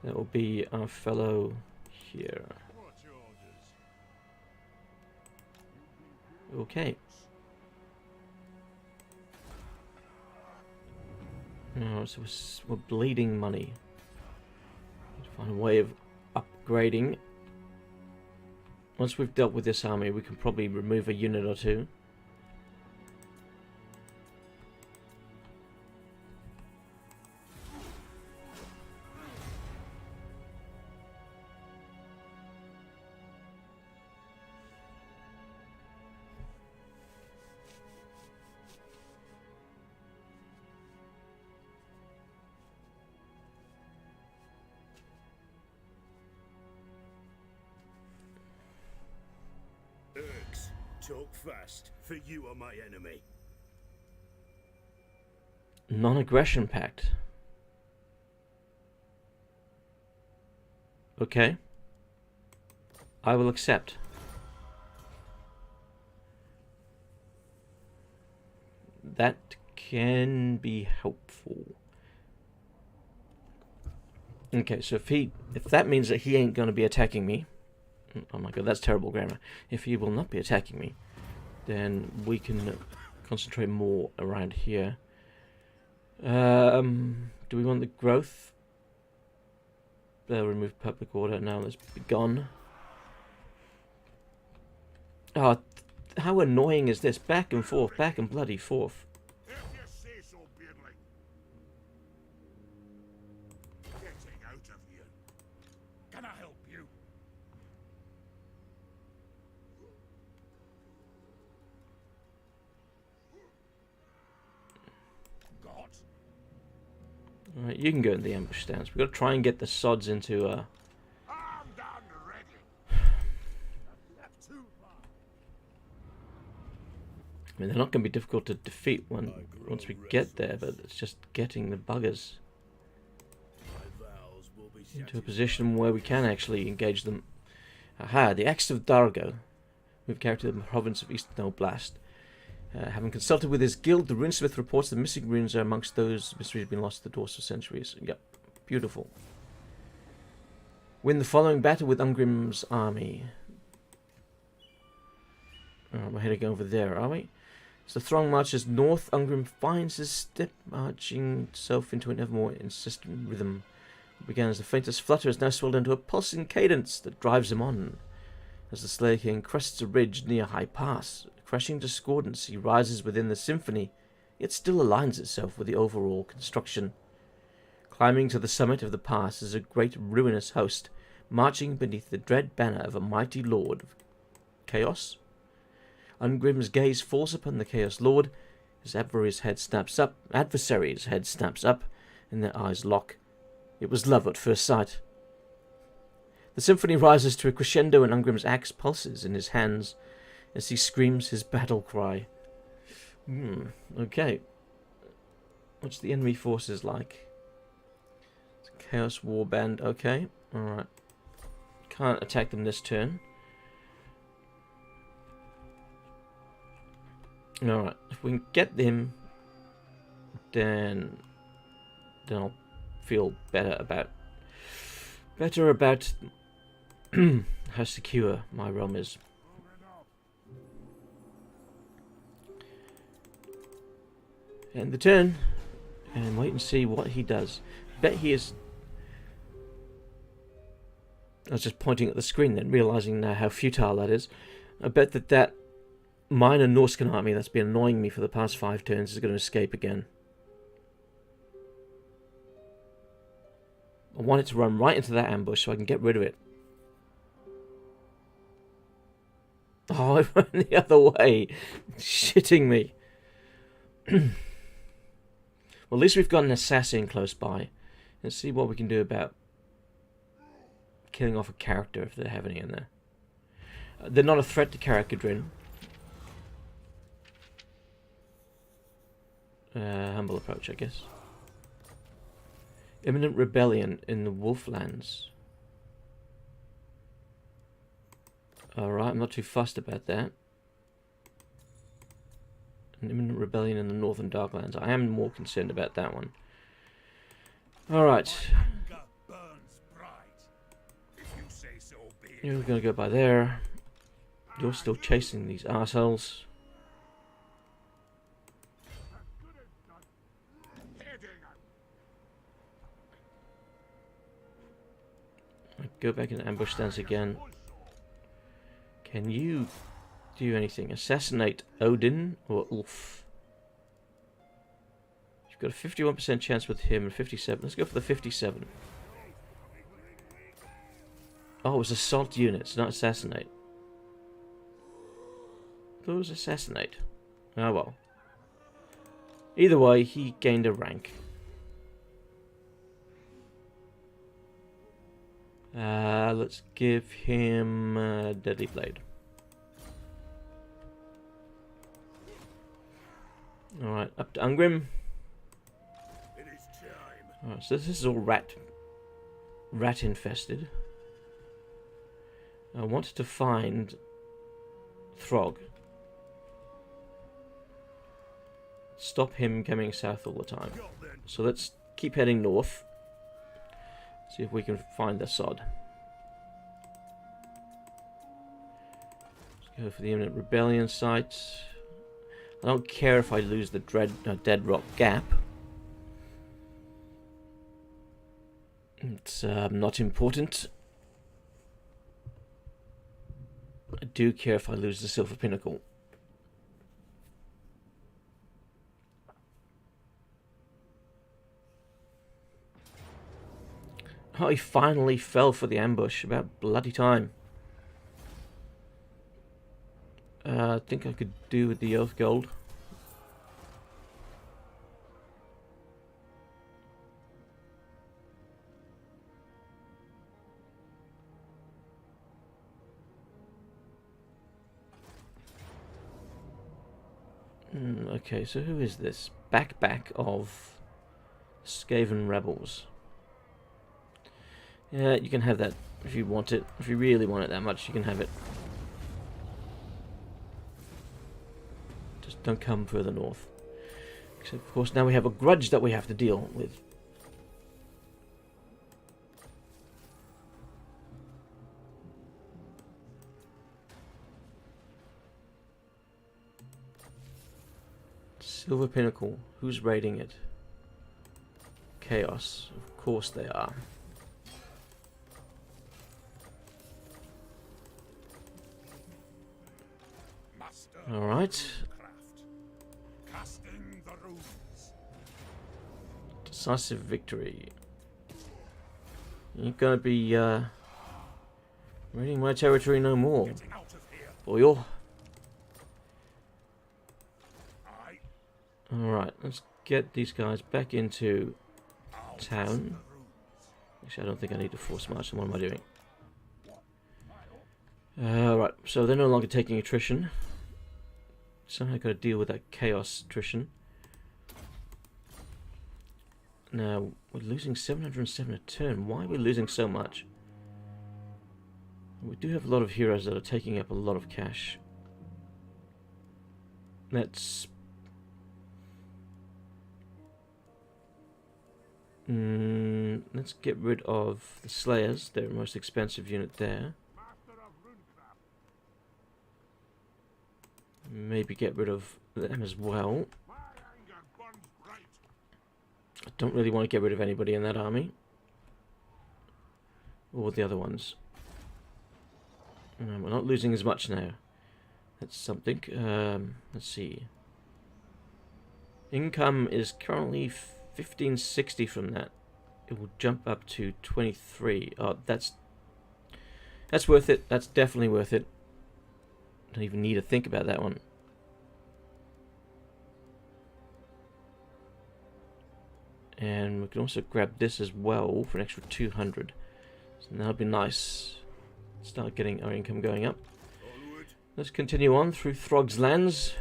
That will be our fellow here. What's your orders? Okay. No, so we're bleeding money. Need to find a way of upgrading. Once we've dealt with this army, we can probably remove a unit or two. Urks, talk fast, for you are my enemy. Non-aggression pact. Okay. I will accept. That can be helpful. Okay, so if that means that he ain't going to be attacking me, oh my god, that's terrible grammar. If he will not be attacking me, then we can concentrate more around here. Do we want the growth? They'll remove public order. Now let's be gone. Oh, how annoying is this? Back and forth, back and bloody forth. If you say so, Beardling. Getting out of here. Can I help you? Got? Alright, you can go in the ambush stance. We've got to try and get the sods into Armed and ready. Left too far. I mean, they're not going to be difficult to defeat once we get there, but it's just getting the buggers My vows will be into a position where we can actually engage them. Aha, the Axe of Dargo. We've character in the province of Eastern Oblast. Having consulted with his guild, the runesmith reports the missing runes are amongst those mysteries been lost to the Dwarfs for centuries. Yep, beautiful. Win the following battle with Ungrim's army. Alright, we're heading over there, are we? As the throng marches north, Ungrim finds his step marching itself into an ever more insistent rhythm. It began as the faintest flutter, is now swelled into a pulsing cadence that drives him on. As the Slayer King crests a ridge near High Pass, a crashing discordancy rises within the symphony, yet still aligns itself with the overall construction. Climbing to the summit of the pass is a great ruinous host, marching beneath the dread banner of a mighty lord of chaos. Ungrim's gaze falls upon the Chaos Lord. His adversary's head snaps up, and their eyes lock. It was love at first sight. The symphony rises to a crescendo, and Ungrim's axe pulses in his hands as he screams his battle cry. Okay. What's the enemy forces like? It's a Chaos Warband. Okay, alright. Can't attack them this turn. Alright, if we can get them, then I'll feel better about how secure my realm is. End the turn and wait and see what he does. Bet he is. I was just pointing at the screen then, realizing now how futile that is. I bet that minor Norscan army that's been annoying me for the past 5 turns is going to escape again. I want it to run right into that ambush so I can get rid of it. Oh, it ran the other way. Shitting me. Well, at least we've got an assassin close by. Let's see what we can do about killing off a character if they have any in there. They're not a threat to Karakadrin. Humble approach, I guess. Imminent rebellion in the Wolflands. Alright, I'm not too fussed about that. An imminent rebellion in the Northern Darklands. I am more concerned about that one. Alright. You're going to go by there. You're still chasing these assholes. Go back in ambush stance again. Can you do anything? Assassinate Odin or Ulf? You've got a 51% chance with him and 57. Let's go for the 57. Oh, it was assault units, not assassinate. It was assassinate. Oh well. Either way, he gained a rank. Let's give him Deadly Blade. Alright, up to Ungrim. Alright, so this is all rat infested. I wanted to find Throg. Stop him coming south all the time. So let's keep heading north. See if we can find the sod. Let's go for the imminent rebellion site. I don't care if I lose the Dead Rock Gap. It's not important. I do care if I lose the Silver Pinnacle. Oh, he finally fell for the ambush. About bloody time. I think I could do with the Oath Gold. Okay, so who is this? Back of Skaven Rebels. Yeah, you can have that if you want it. If you really want it that much, you can have it. Just don't come further north. Except, of course, now we have a grudge that we have to deal with. Silver Pinnacle. Who's raiding it? Chaos. Of course they are. Master Alright. craft. Casting the runes. Decisive victory. You're gonna be raiding my territory no more. Getting out of here. Boyo. Aye. Alright, let's get these guys back into I'll town. cast the runes. Actually, I don't think I need to force march them. What am I doing? Right, so they're no longer taking attrition. Somehow got to deal with that chaos attrition. Now, we're losing 707 a turn. Why are we losing so much? We do have a lot of heroes that are taking up a lot of cash. Let's get rid of the Slayers. They're the most expensive unit there. Master of Runecraft. Maybe get rid of them as well. My anger burns bright. I don't really want to get rid of anybody in that army. Or the other ones. No, we're not losing as much now. That's something. Let's see. Income is currently 1560 from that. It will jump up to 23. Oh, that's worth it. That's definitely worth it. Don't even need to think about that one. And we can also grab this as well for an extra 200. So that'll be nice. Start getting our income going up. Onward. Let's continue on through Throg's lands.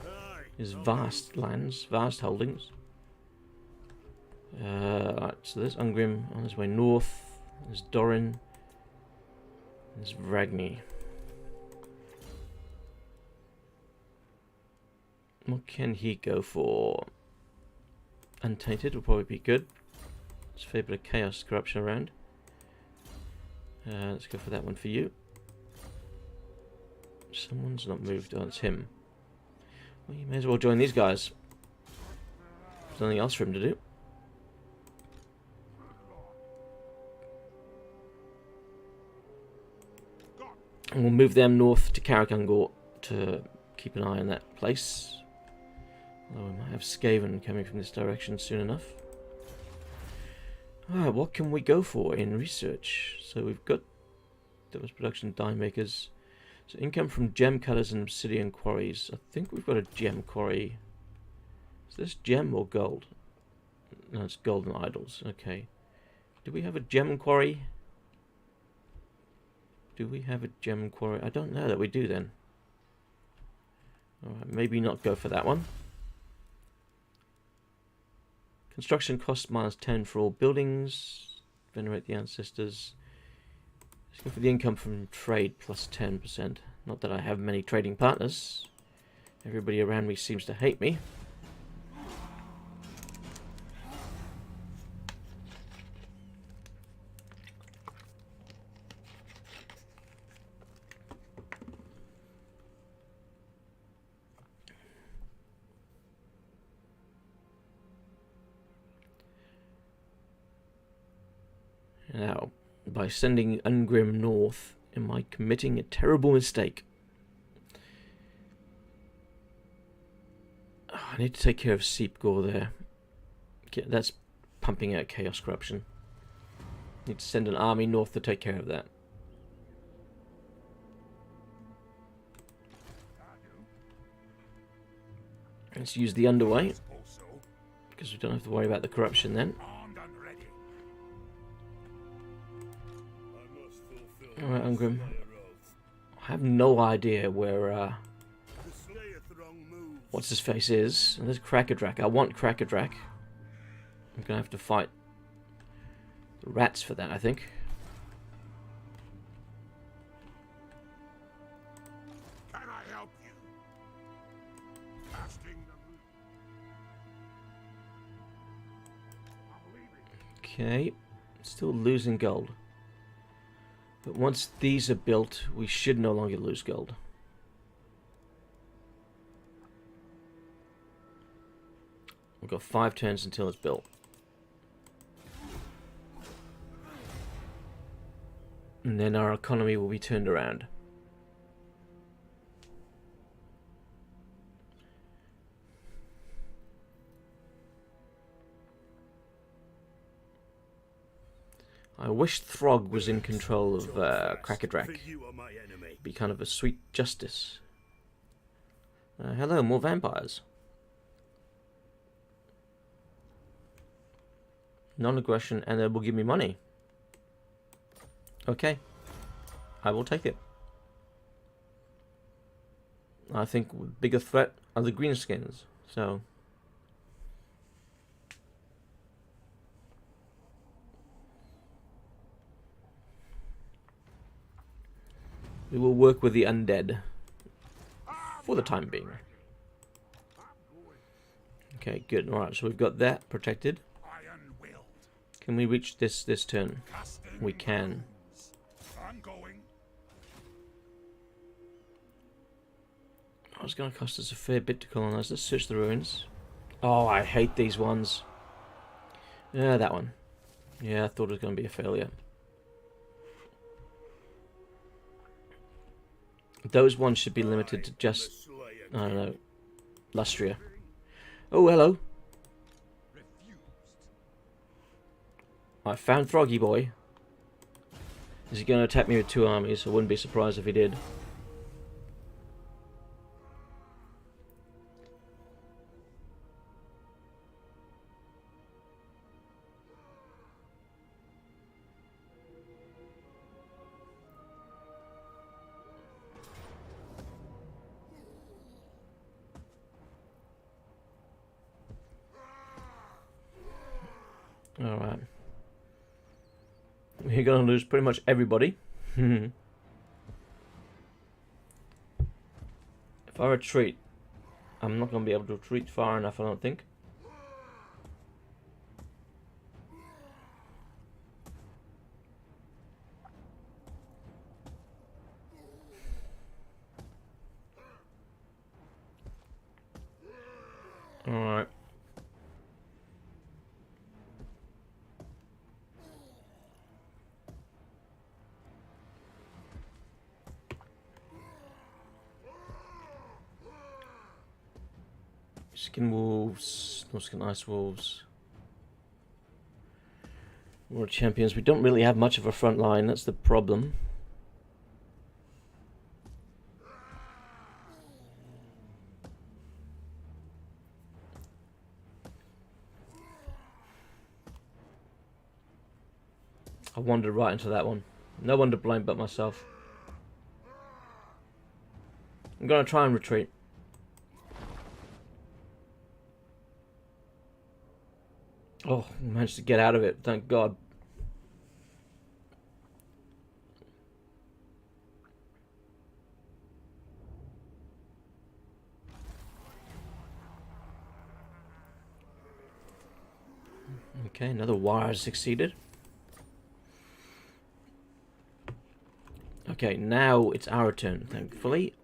Aye. His vast lands, vast holdings. Right, so there's Ungrim on his way north. There's Doran. There's Ragni. What can he go for? Untainted will probably be good. There's a fair bit of chaos corruption around. Let's go for that one for you. Someone's not moved. Oh, it's him. Well, you may as well join these guys. There's nothing else for him to do. And we'll move them north to Karakangor to keep an eye on that place. Although we might have Skaven coming from this direction soon enough. What can we go for in research? So we've got those production die makers. So income from gem cutters and obsidian quarries. I think we've got a gem quarry. Is this gem or gold? No, it's golden idols. Okay. Do we have a gem quarry? Do we have a gem quarry? I don't know that we do then. Alright, maybe not go for that one. Construction cost -10 for all buildings. Venerate the ancestors. Let's go for the income from trade plus 10%. Not that I have many trading partners. Everybody around me seems to hate me. Now, by sending Ungrim north, am I committing a terrible mistake? Oh, I need to take care of Seepgore there. That's pumping out chaos corruption. Need to send an army north to take care of that. Let's use the underway, Also, because we don't have to worry about the corruption then. armed and ready. Alright, Ungrim. I have no idea where, The Slayer throng moves. what's his face is. And there's Krakadrak. I want Krakadrak. I'm gonna have to fight the rats for that, I think. Can I help you? Casting the root. I'm leaving. Okay. Still losing gold. But once these are built, we should no longer lose gold. We've got 5 turns until it's built. And then our economy will be turned around. I wish Throg was in control of Krakadrak. Be kind of a sweet justice. Hello, more vampires. Non-aggression, and they will give me money. Okay, I will take it. I think the bigger threat are the greenskins, so... we will work with the undead for the time being. Okay, good. Alright, so we've got that protected. Can we reach this turn? We can. Oh, it's going to cost us a fair bit to colonize. Let's search the ruins. Oh, I hate these ones. Yeah, that one. Yeah, I thought it was going to be a failure. Those ones should be limited to just, I don't know, Lustria. Oh, hello. I found Froggy Boy. Is he going to attack me with 2 armies? I wouldn't be surprised if he did. Alright. We're going to lose pretty much everybody. If I retreat, I'm not going to be able to retreat far enough, I don't think. Alright. Skin wolves, no skin ice wolves. World champions. We don't really have much of a front line, that's the problem. I wandered right into that one. No one to blame but myself. I'm gonna try and retreat. Oh, managed to get out of it, thank God. Okay, another wire succeeded. Okay, now it's our turn, thankfully.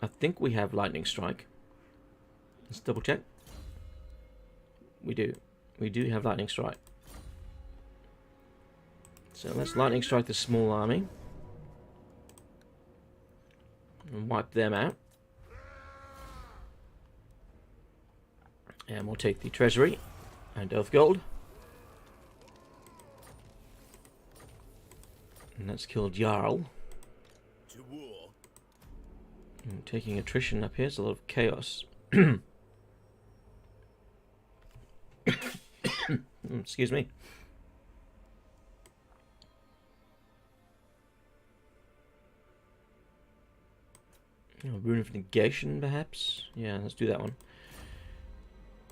I think we have lightning strike. Let's double check. We do. We do have lightning strike. So let's lightning strike the small army. And wipe them out. And we'll take the treasury and Earth Gold. And let's kill Jarl. To war. I'm taking attrition up here, it's a lot of chaos. Excuse me. Oh, Rune of Negation, perhaps? Yeah, let's do that one.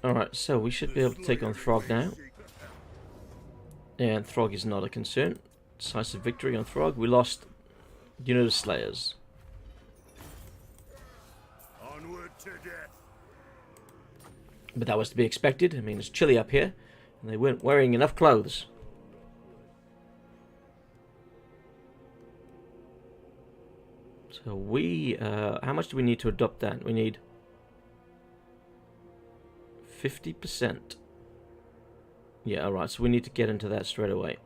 Alright, so we should be able to take on Throg now. And Throg is not a concern. Decisive victory on Throg. We lost Unit of Slayers. Onward to death. But that was to be expected. I mean, it's chilly up here. And they weren't wearing enough clothes. So we... how much do we need to adopt that? We need 50%. Yeah, alright, so we need to get into that straight away.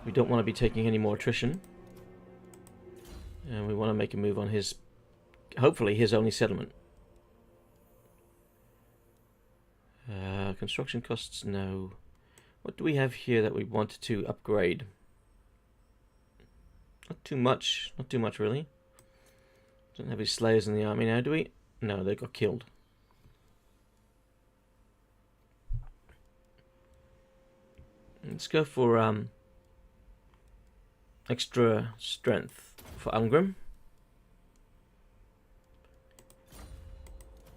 We don't want to be taking any more attrition. And we want to make a move on his, hopefully his only settlement. Construction costs, no. What do we have here that we wanted to upgrade? Not too much really. Don't have any slayers in the army now, do we? No, they got killed. Let's go for extra strength for Ungrim.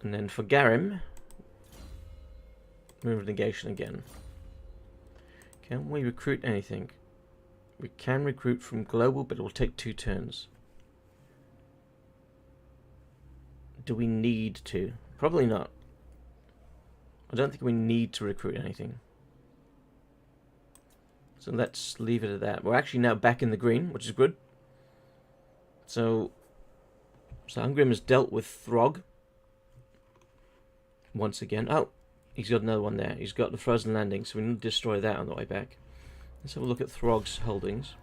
And then for Garim, move negation again. Can we recruit anything? We can recruit from global, but it will take 2 turns. Do we need to? Probably not. I don't think we need to recruit anything. So let's leave it at that. We're actually now back in the green, which is good. So Ungrim has dealt with Throg once again. Oh, he's got another one there. He's got the frozen landing, so we need to destroy that on the way back. Let's have a look at Throg's holdings.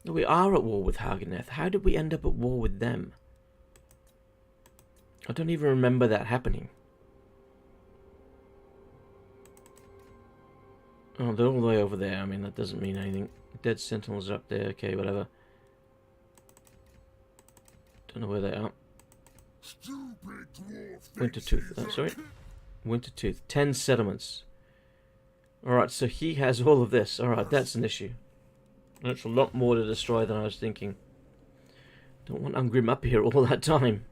We are at war with Hageneth. How did we end up at war with them? I don't even remember that happening. Oh, they're all the way over there. I mean, that doesn't mean anything. Dead Sentinels are up there. Okay, whatever. Don't know where they are. Wintertooth. Oh, sorry. Wintertooth. 10 settlements. Alright, so he has all of this. Alright, that's an issue. That's a lot more to destroy than I was thinking. Don't want Ungrim up here all that time.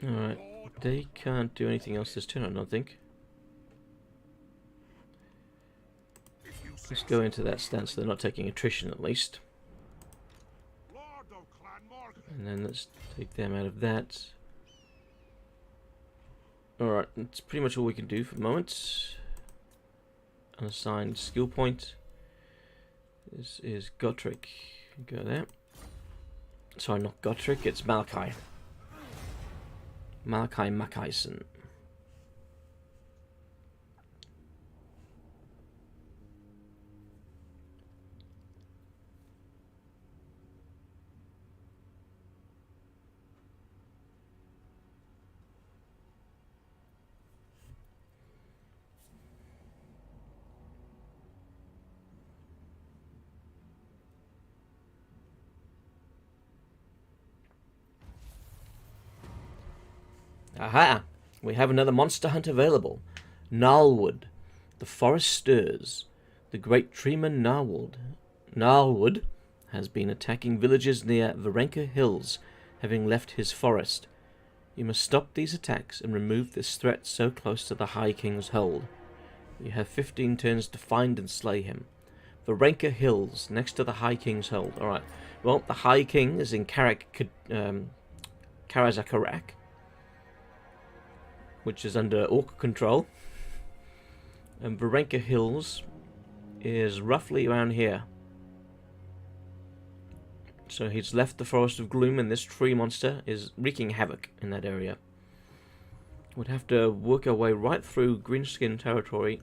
Alright, they can't do anything else this turn, I don't think. Let's go into that stance so they're not taking attrition at least. And then let's take them out of that. Alright, that's pretty much all we can do for the moment. Unassigned skill point. This is Gotrek. Go there. Sorry, not Gotrek, it's Malachi. Malachi Mackayson. Aha! We have another monster hunt available. Gnarlwood. The forest stirs. The great treeman Gnarlwood has been attacking villages near Varenka Hills, having left his forest. You must stop these attacks and remove this threat so close to the High King's hold. You have 15 turns to find and slay him. Varenka Hills, next to the High King's hold. Alright. Well, the High King is in Karazakarak, which is under Orc control. And Varenka Hills is roughly around here. So he's left the Forest of Gloom, and this tree monster is wreaking havoc in that area. We'd have to work our way right through Greenskin territory,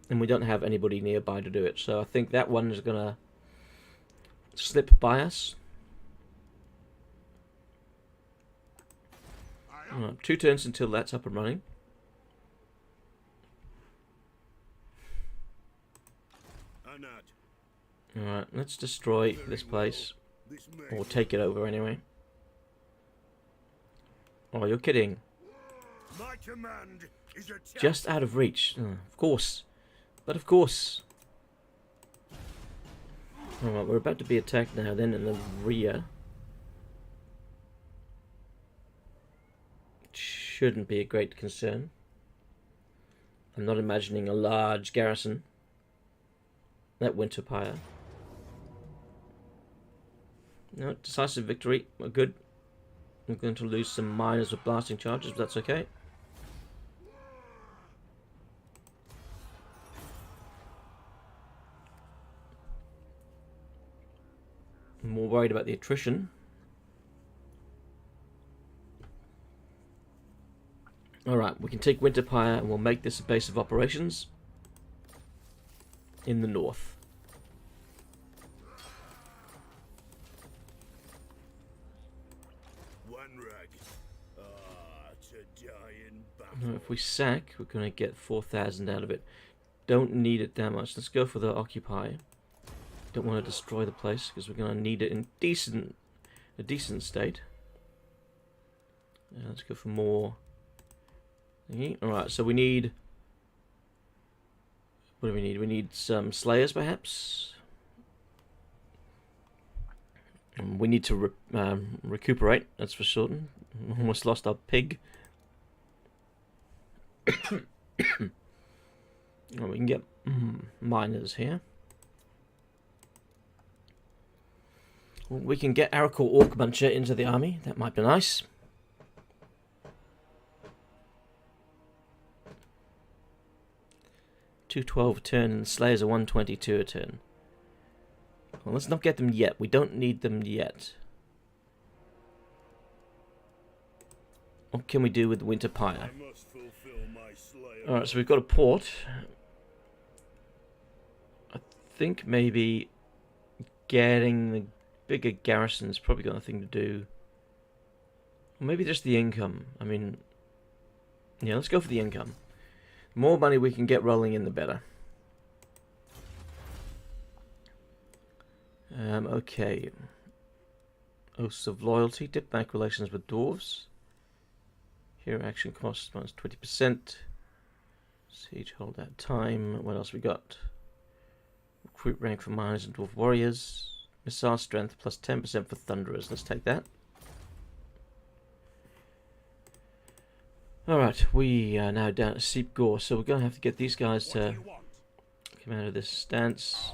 and we don't have anybody nearby to do it. So I think that one is going to slip by us. 2 turns until that's up and running. Alright, let's destroy this place. Or take it over anyway. Oh, you're kidding. Just out of reach. Oh, of course. But of course. Alright, we're about to be attacked now then in the rear. Shouldn't be a great concern. I'm not imagining a large garrison. That Winterpire. No, decisive victory. We're good. We're going to lose some miners with blasting charges, but that's okay. worried about the attrition. Alright, we can take Winterpire and we'll make this a base of operations in the north. One rag. To die in battle. Now, if we sack, we're going to get 4,000 out of it. Don't need it that much. Let's go for the occupy. Don't want to destroy the place because we're going to need it in a decent state. Let's go for more. Alright, so we need... What do we need? We need some slayers, perhaps? We need to recuperate, that's for certain. Almost lost our pig. Oh, we can get miners here. We can get Arakor Orc Muncher into the army. That might be nice. $212 a turn, and the Slayers are $122 a turn. Well, let's not get them yet. We don't need them yet. What can we do with Winterpire? Alright, so we've got a port. I think maybe getting the bigger garrison is probably got nothing to do. Or maybe just the income. I mean, yeah, let's go for the income. The more money we can get rolling in, the better. Okay. Oaths of Loyalty. Diplomatic relations with Dwarfs. Hero action cost minus 20%. Siege hold out time. What else we got? Recruit rank for miners and dwarf warriors. Missile strength plus 10% for thunderers. Let's take that. Alright, we are now down to Seep Gore, so we're going to have to get these guys to come out of this stance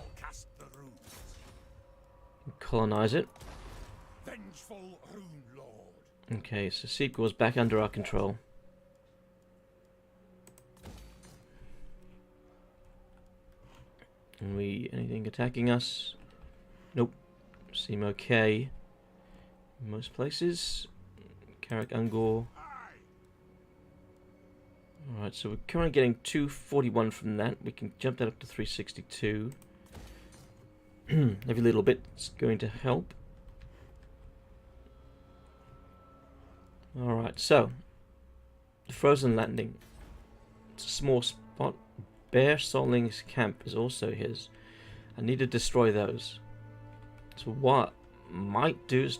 and colonize it. Vengeful Rune Lord. Okay, so Seep Gore's back under our control. And anything attacking us? Nope. Seem okay. In most places. Carrick Ungor. Alright, so we're currently getting 241 from that. We can jump that up to 362. Every little bit's going to help. Alright, so the Frozen Landing. It's a small spot. Bear Solling's camp is also his. I need to destroy those. So what I might do is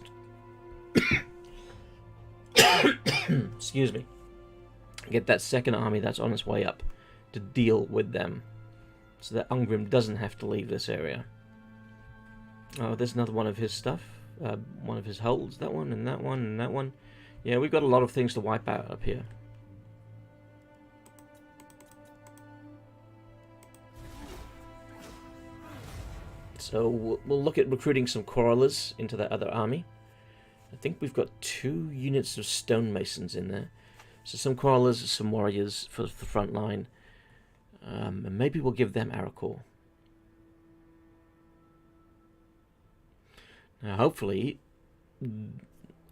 excuse me. Get that second army that's on its way up to deal with them, so that Ungrim doesn't have to leave this area. Oh, there's another one of his stuff. One of his holds. That one and that one and that one. Yeah, we've got a lot of things to wipe out up here. So we'll look at recruiting some Quarrelers into that other army. I think we've got 2 units of stonemasons in there. So some Quarrelers, some warriors for the front line. And maybe we'll give them Arakor. Now hopefully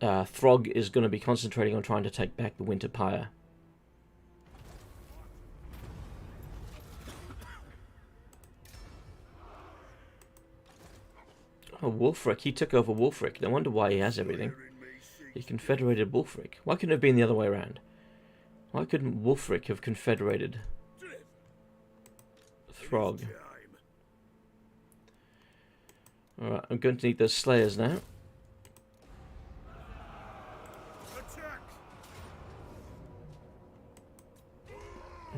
Throg is going to be concentrating on trying to take back the Winterpire. Oh, Wulfric. He took over Wulfric. No wonder why he has everything. He confederated Wulfric. Why couldn't it have been the other way around? Why couldn't Wulfric have confederated Throg? Alright, I'm going to need those Slayers now.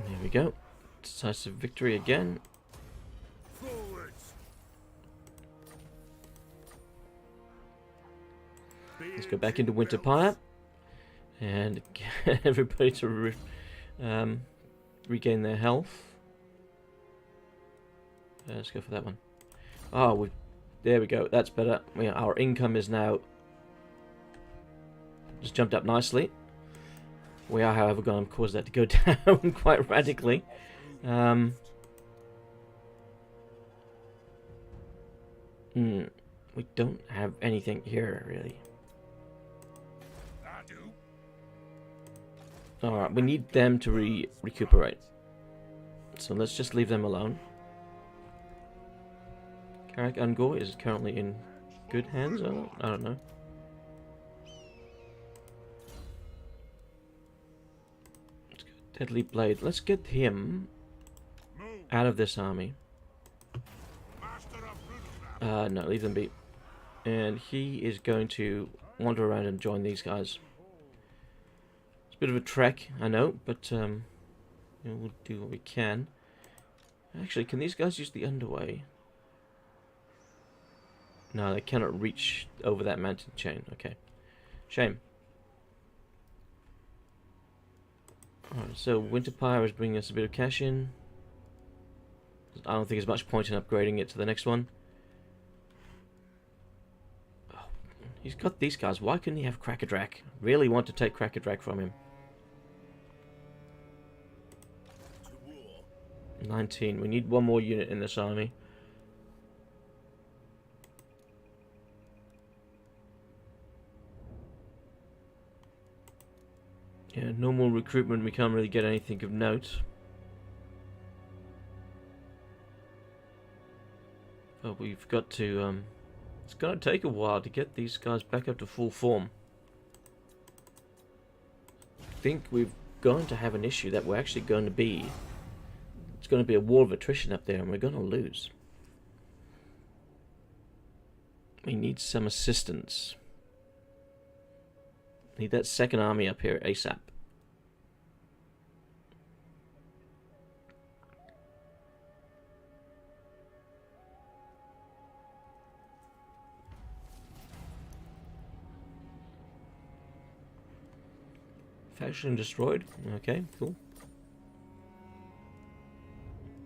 There we go. Decisive victory again. Let's go back into Winterpire and get everybody to regain their health. Let's go for that one. Oh, there we go. That's better. Our income is now just jumped up nicely. We are, however, going to cause that to go down quite radically. We don't have anything here, really. I do. Alright, we need them to recuperate. So let's just leave them alone. Carrick Ungor is currently in good hands. I don't know. Let's go Deadly Blade. Let's get him Move. out of this army. Master of Grungni. No, leave them be. And he is going to wander around and join these guys. It's a bit of a trek, I know, but you know, we'll do what we can. Actually, can these guys use the underway? No, they cannot reach over that mountain chain. Okay. Shame. Alright, so Winterpire is bringing us a bit of cash in. I don't think there's much point in upgrading it to the next one. Oh, he's got these guys. Why couldn't he have Crackadrak? Really want to take Crackadrak from him. To war. 19. We need one more unit in this army. Yeah, normal recruitment, we can't really get anything of note. But we've got to, it's going to take a while to get these guys back up to full form. I think we're going to have an issue that we're actually going to be... It's going to be a war of attrition up there and we're going to lose. We need some assistance. Need that second army up here ASAP. Faction destroyed. Okay, cool.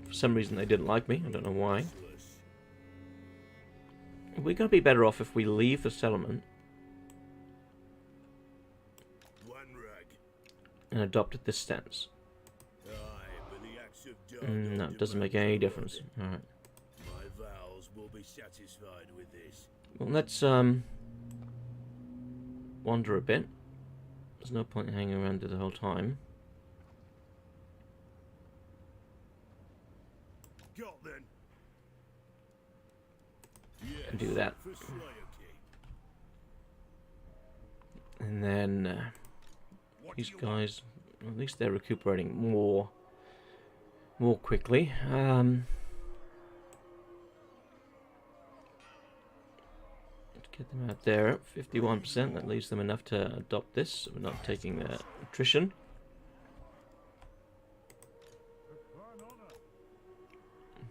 For some reason they didn't like me. I don't know why. We're going to be better off if we leave the settlement and adopted this stance. No, it doesn't make any difference. Alright. My vows will be satisfied with this. Well, let's wander a bit. There's no point in hanging around there the whole time. Got then. And do that. For Slayer King. And then What these do you want? guys, at least they're recuperating more quickly. Let's get them out there. 51%. That leaves them enough to adopt this. So we're not taking the attrition.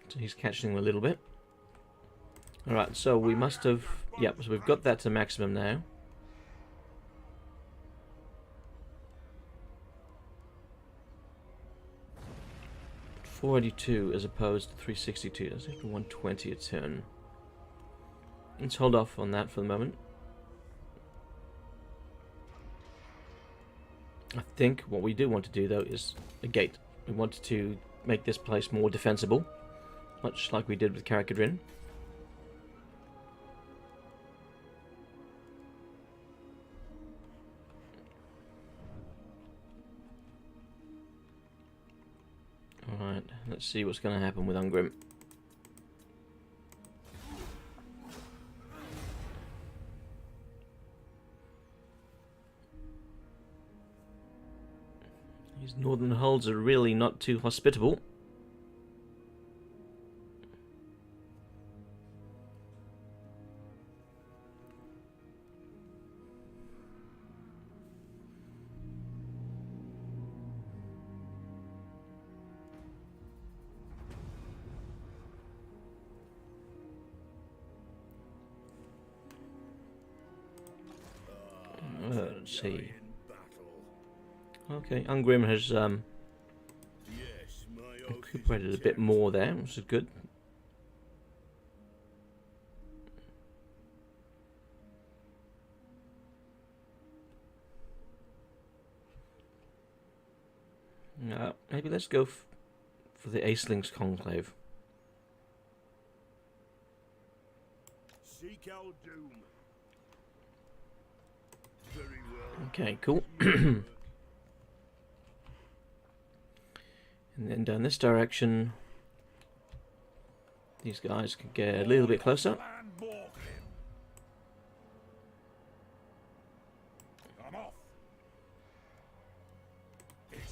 So he's catching them a little bit. Alright, so we must have... Yep, so we've got that to maximum now. .482 as opposed to 362. That's actually 120 a turn. Let's hold off on that for the moment. I think what we do want to do though is a gate. We want to make this place more defensible, much like we did with Carrickadrin. Alright, let's see what's going to happen with Ungrim. These northern hulls are really not too hospitable. Let's see. Okay, Ungrim has Yes, my oath is recuperated a bit more there, which is good. Maybe let's go for the Aceling's Conclave. Seek Khal Doom. Very well. Okay, cool. And then down this direction, these guys can get a little bit closer. Clan Morgrim. I'm off.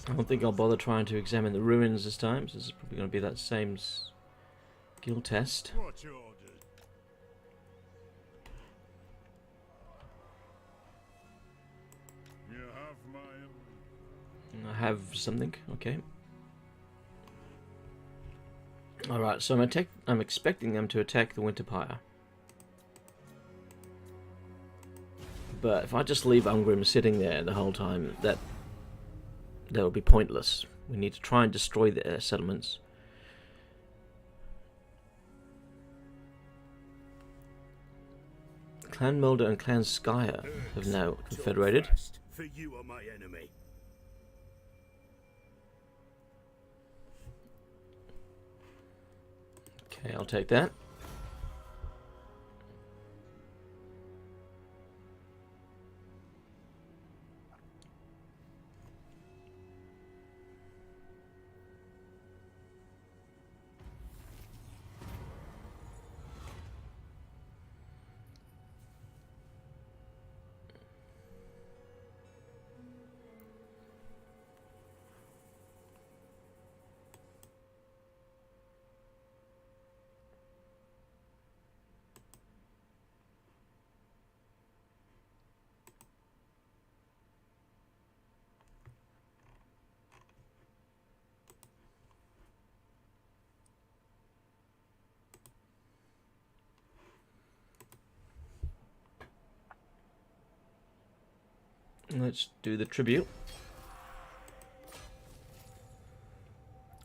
I don't think I'll bother trying to examine the ruins this time, so this is probably going to be that same skill test. What's your orders? You have my. I have something, okay. Alright, so I'm expecting them to attack the Winterpire. But if I just leave Ungrim sitting there the whole time, that will be pointless. We need to try and destroy their settlements. Clan Mulder and Clan Skyer have now confederated. For you are my enemy. Okay, I'll take that. Let's do the tribute.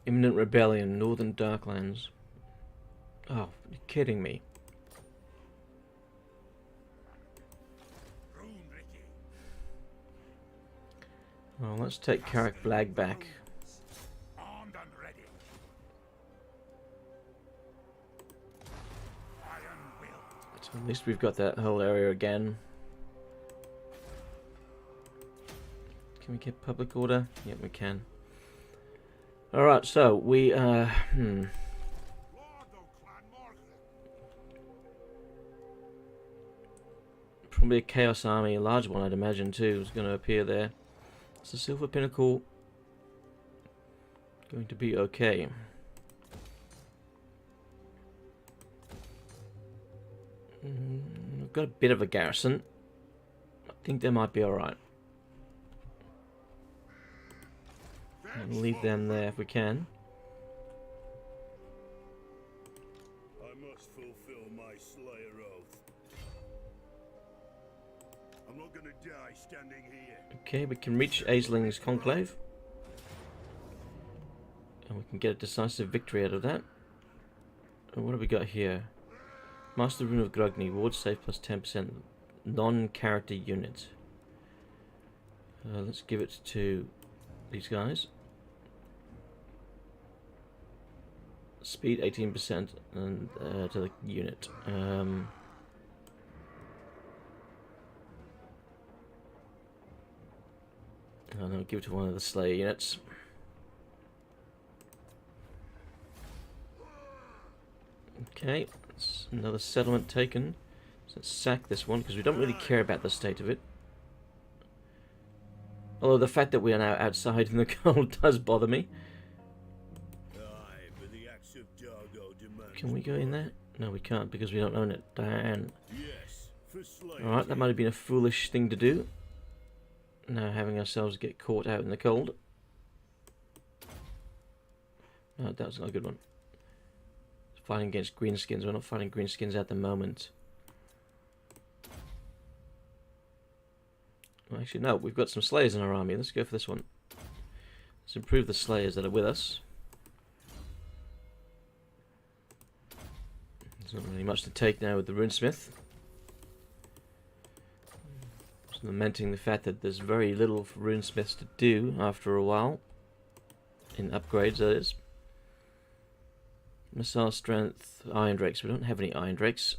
Imminent rebellion, Northern Darklands. Oh, you're kidding me. Well, let's take Carrick Blag back. Armed and ready. Iron will. So at least we've got that whole area again. Can we get public order? Yep, we can. Alright, so we, Lord of Clan Morgrim. probably a Chaos Army, a large one I'd imagine too, is going to appear there. Is the Silver Pinnacle going to be okay? We've got a bit of a garrison. I think they might be alright. And leave them there if we can. I must fulfill my Slayer oath. I'm not gonna die standing here. Okay, we can reach Aisling's Conclave. And we can get a decisive victory out of that. And what have we got here? Master Rune of Grungni, ward save plus 10%, non-character unit. Let's give it to these guys. Speed 18% and to the unit. And I'll give it to one of the Slayer units. Okay, that's another settlement taken. So let's sack this one because we don't really care about the state of it. Although the fact that we are now outside in the cold does bother me. Can we go in there? No, we can't because we don't own it. Damn. Alright, that might have been a foolish thing to do. Now having ourselves get caught out in the cold. No, that was not a good one. Fighting against greenskins. We're not fighting greenskins at the moment. Well, actually, no. We've got some Slayers in our army. Let's go for this one. Let's improve the Slayers that are with us. There's not really much to take now with the Runesmith. Just lamenting the fact that there's very little for Runesmiths to do after a while. In upgrades, that is. Missile strength, Iron Drakes. We don't have any Iron Drakes.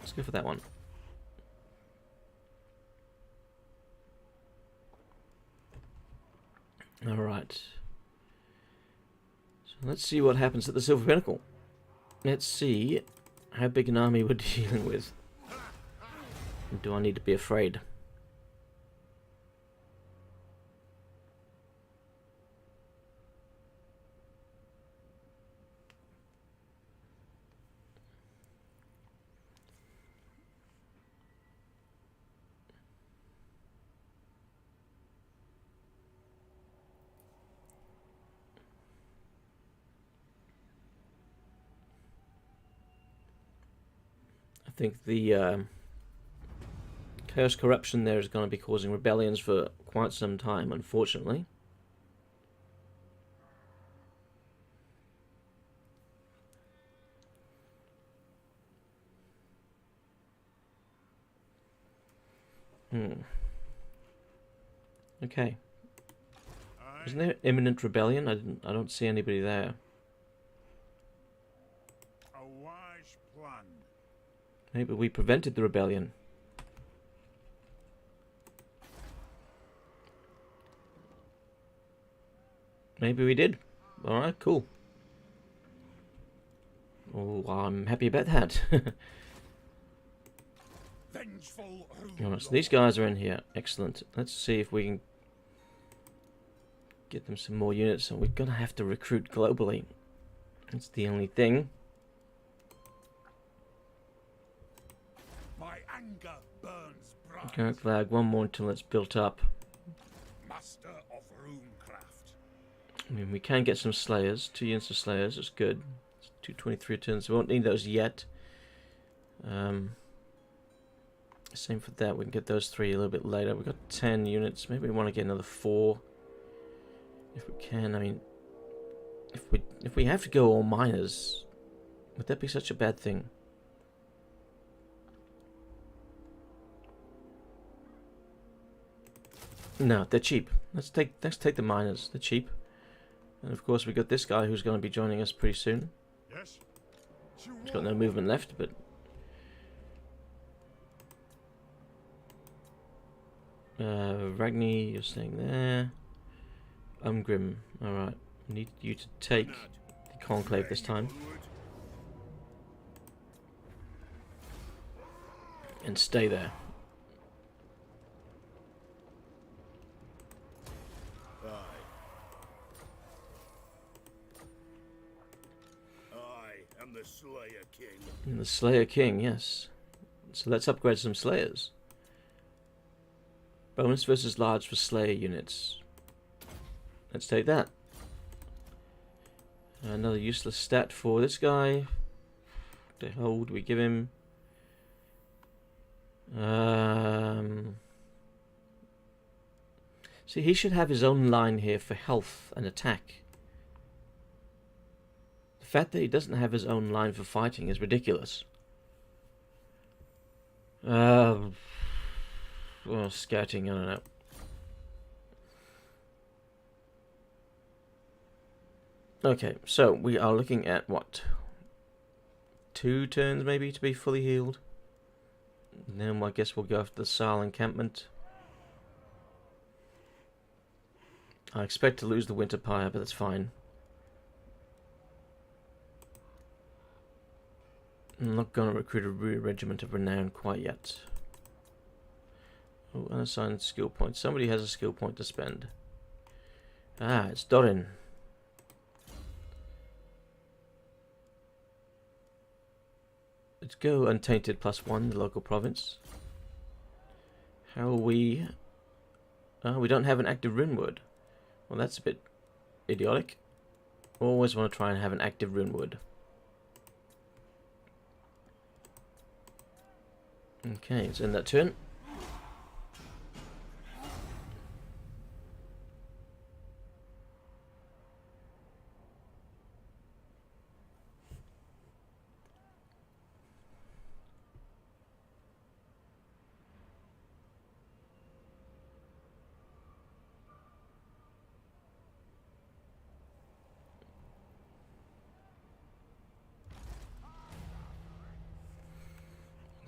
Let's go for that one. Alright. So let's see what happens at the Silver Pinnacle. Let's see how big an army we're dealing with. Do I need to be afraid? I think the Chaos Corruption there is going to be causing rebellions for quite some time, unfortunately. Okay. Isn't there imminent rebellion? I don't see anybody there. A wise plan. Maybe we prevented the rebellion. Maybe we did. Alright, cool. Oh, I'm happy about that. Vengeful Alright, so these guys are in here. Excellent. Let's see if we can get them some more units. So we're going to have to recruit globally. That's the only thing. My anger burns bright. Going to flag one more until it's built up. Master of runecraft. I mean, we can get some Slayers. 2 units of Slayers. That's good. It's 223 turns. We won't need those yet. Same for that. We can get those 3 a little bit later. We've got 10 units. Maybe we want to get another 4. If we can. I mean, if we have to go all miners, would that be such a bad thing? No, they're cheap. Let's take the miners. They're cheap. And of course we got this guy who's going to be joining us pretty soon. Yes. He's got no movement left, but Ragni, you're staying there. Ungrim, alright. Need you to take the Conclave this time. And stay there. I am the Slayer King. And the Slayer King, yes. So let's upgrade some Slayers. Bonus versus large for Slayer units. Let's take that. Another useless stat for this guy. The hell do we give him? See, he should have his own line here for health and attack. The fact that he doesn't have his own line for fighting is ridiculous. Well, scouting, I don't know. Okay, so we are looking at what? 2 turns maybe to be fully healed. And then I guess we'll go after the Saal encampment. I expect to lose the Winter Pyre, but that's fine. I'm not going to recruit a regiment of renown quite yet. Oh, unassigned skill point. Somebody has a skill point to spend. Ah, it's Dorin. Let's go Untainted +1, the local province. How are we? Oh, we don't have an active runeword. Well, that's a bit idiotic. Always want to try and have an active runeword. Okay, it's in that turn.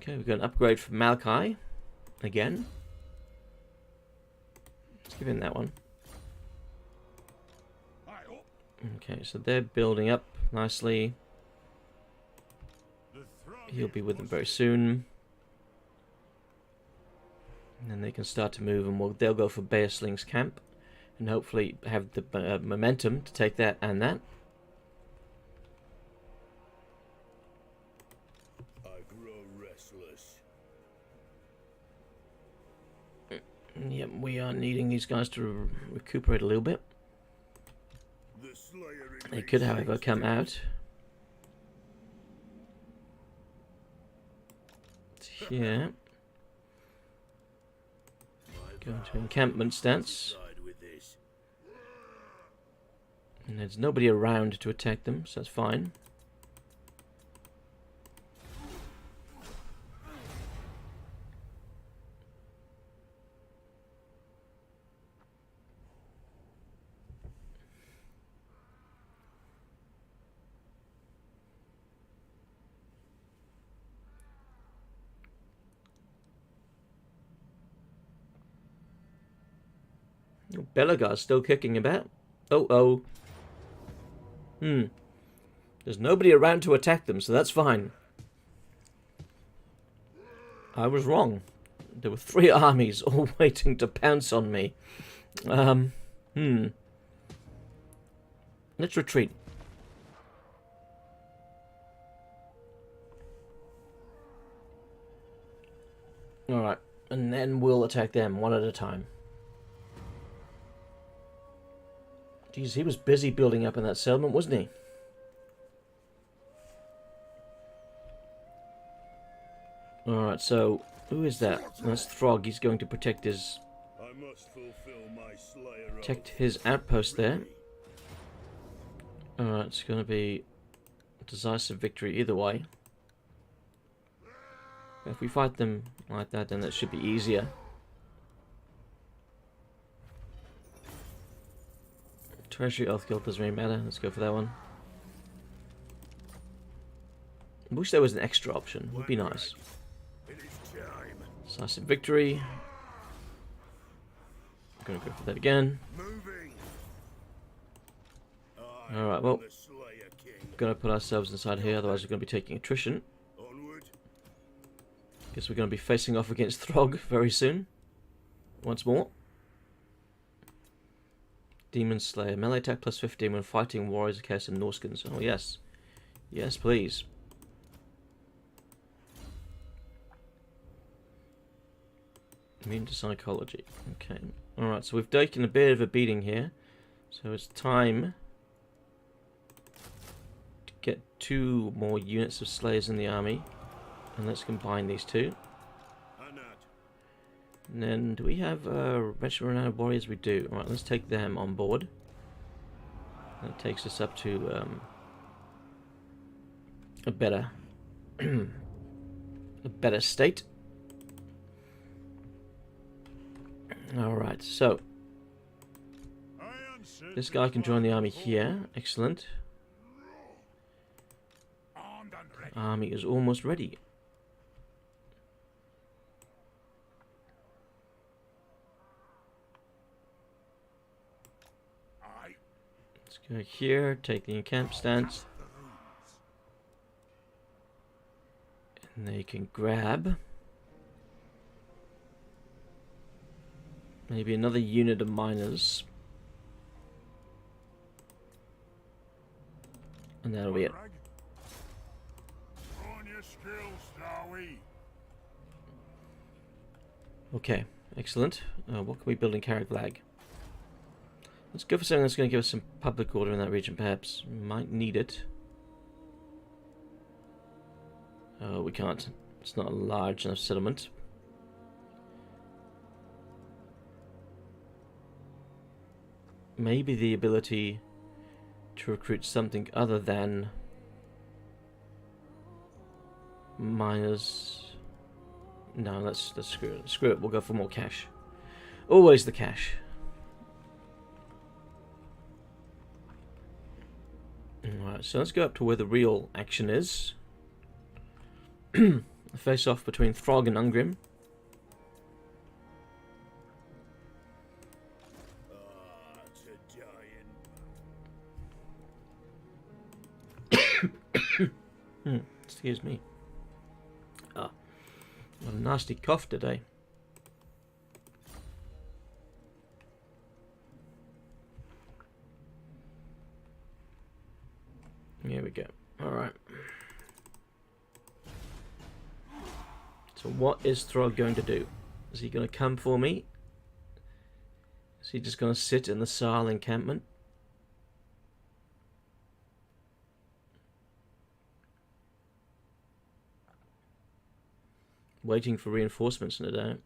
Okay, we've got an upgrade from Malachi. Again. Let's give him that one. Okay, so they're building up nicely. He'll be with them very soon. And then they can start to move, and they'll go for Bearsling's camp. And hopefully have the momentum to take that and that. I grow restless. Yep, we are needing these guys to recuperate a little bit. The Slayer They could, however, come out here. Go into encampment stance. And there's nobody around to attack them, so that's fine. Belagar's still kicking about. Oh. There's nobody around to attack them, so that's fine. I was wrong. There were 3 armies all waiting to pounce on me. Let's retreat. Alright, and then we'll attack them one at a time. Jeez, he was busy building up in that settlement, wasn't he? Alright, so who is that? That's Throg. He's going to protect his outpost there. Alright, it's going to be a decisive victory either way. If we fight them like that, then that should be easier. Treasury Oath Guild doesn't really matter. Let's go for that one. I wish there was an extra option. Would be nice. Decisive victory. I'm gonna go for that again. Alright, well, gonna put ourselves inside here, otherwise we're gonna be taking attrition. Guess we're gonna be facing off against Throg very soon. Once more. Demon Slayer. Melee attack plus 15 when fighting warriors, chaos, and Norskins. Oh, yes. Yes, please. Immune to psychology. Okay. Alright, so we've taken a bit of a beating here. So it's time to get 2 more units of Slayers in the army. And let's combine these 2. And then, do we have Regiment Renowned Warriors? We do. Alright, let's take them on board. That takes us up to a better a better state. Alright, so this guy can join the army here. Excellent. The army is almost ready. Go here, take the encamp stance. And they can grab maybe another unit of miners. And that'll be it. Okay, excellent. What can we build in Carraglag? Let's go for something that's going to give us some public order in that region, perhaps. Might need it. Oh, we can't. It's not a large enough settlement. Maybe the ability to recruit something other than miners. No, let's screw it. Screw it, we'll go for more cash. Always the cash. Alright, so let's go up to where the real action is. A face-off between Throg and Ungrim. Excuse me. Ah, what a nasty cough today. Here we go. Alright. So what is Throg going to do? Is he going to come for me? Is he just going to sit in the Saal encampment? Waiting for reinforcements, no doubt.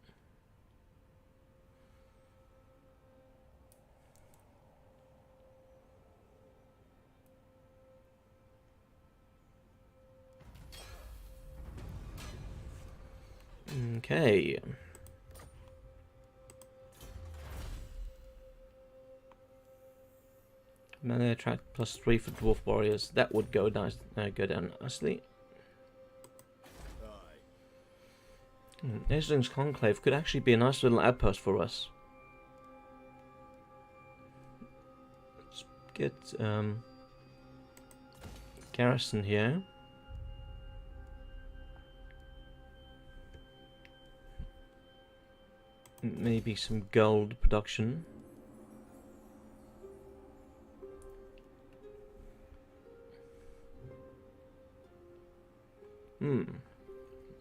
Okay. Melee attract +3 for dwarf warriors. That would go nice. Go down nicely. Esling's Conclave could actually be a nice little outpost for us. Let's get garrison here. Maybe some gold production.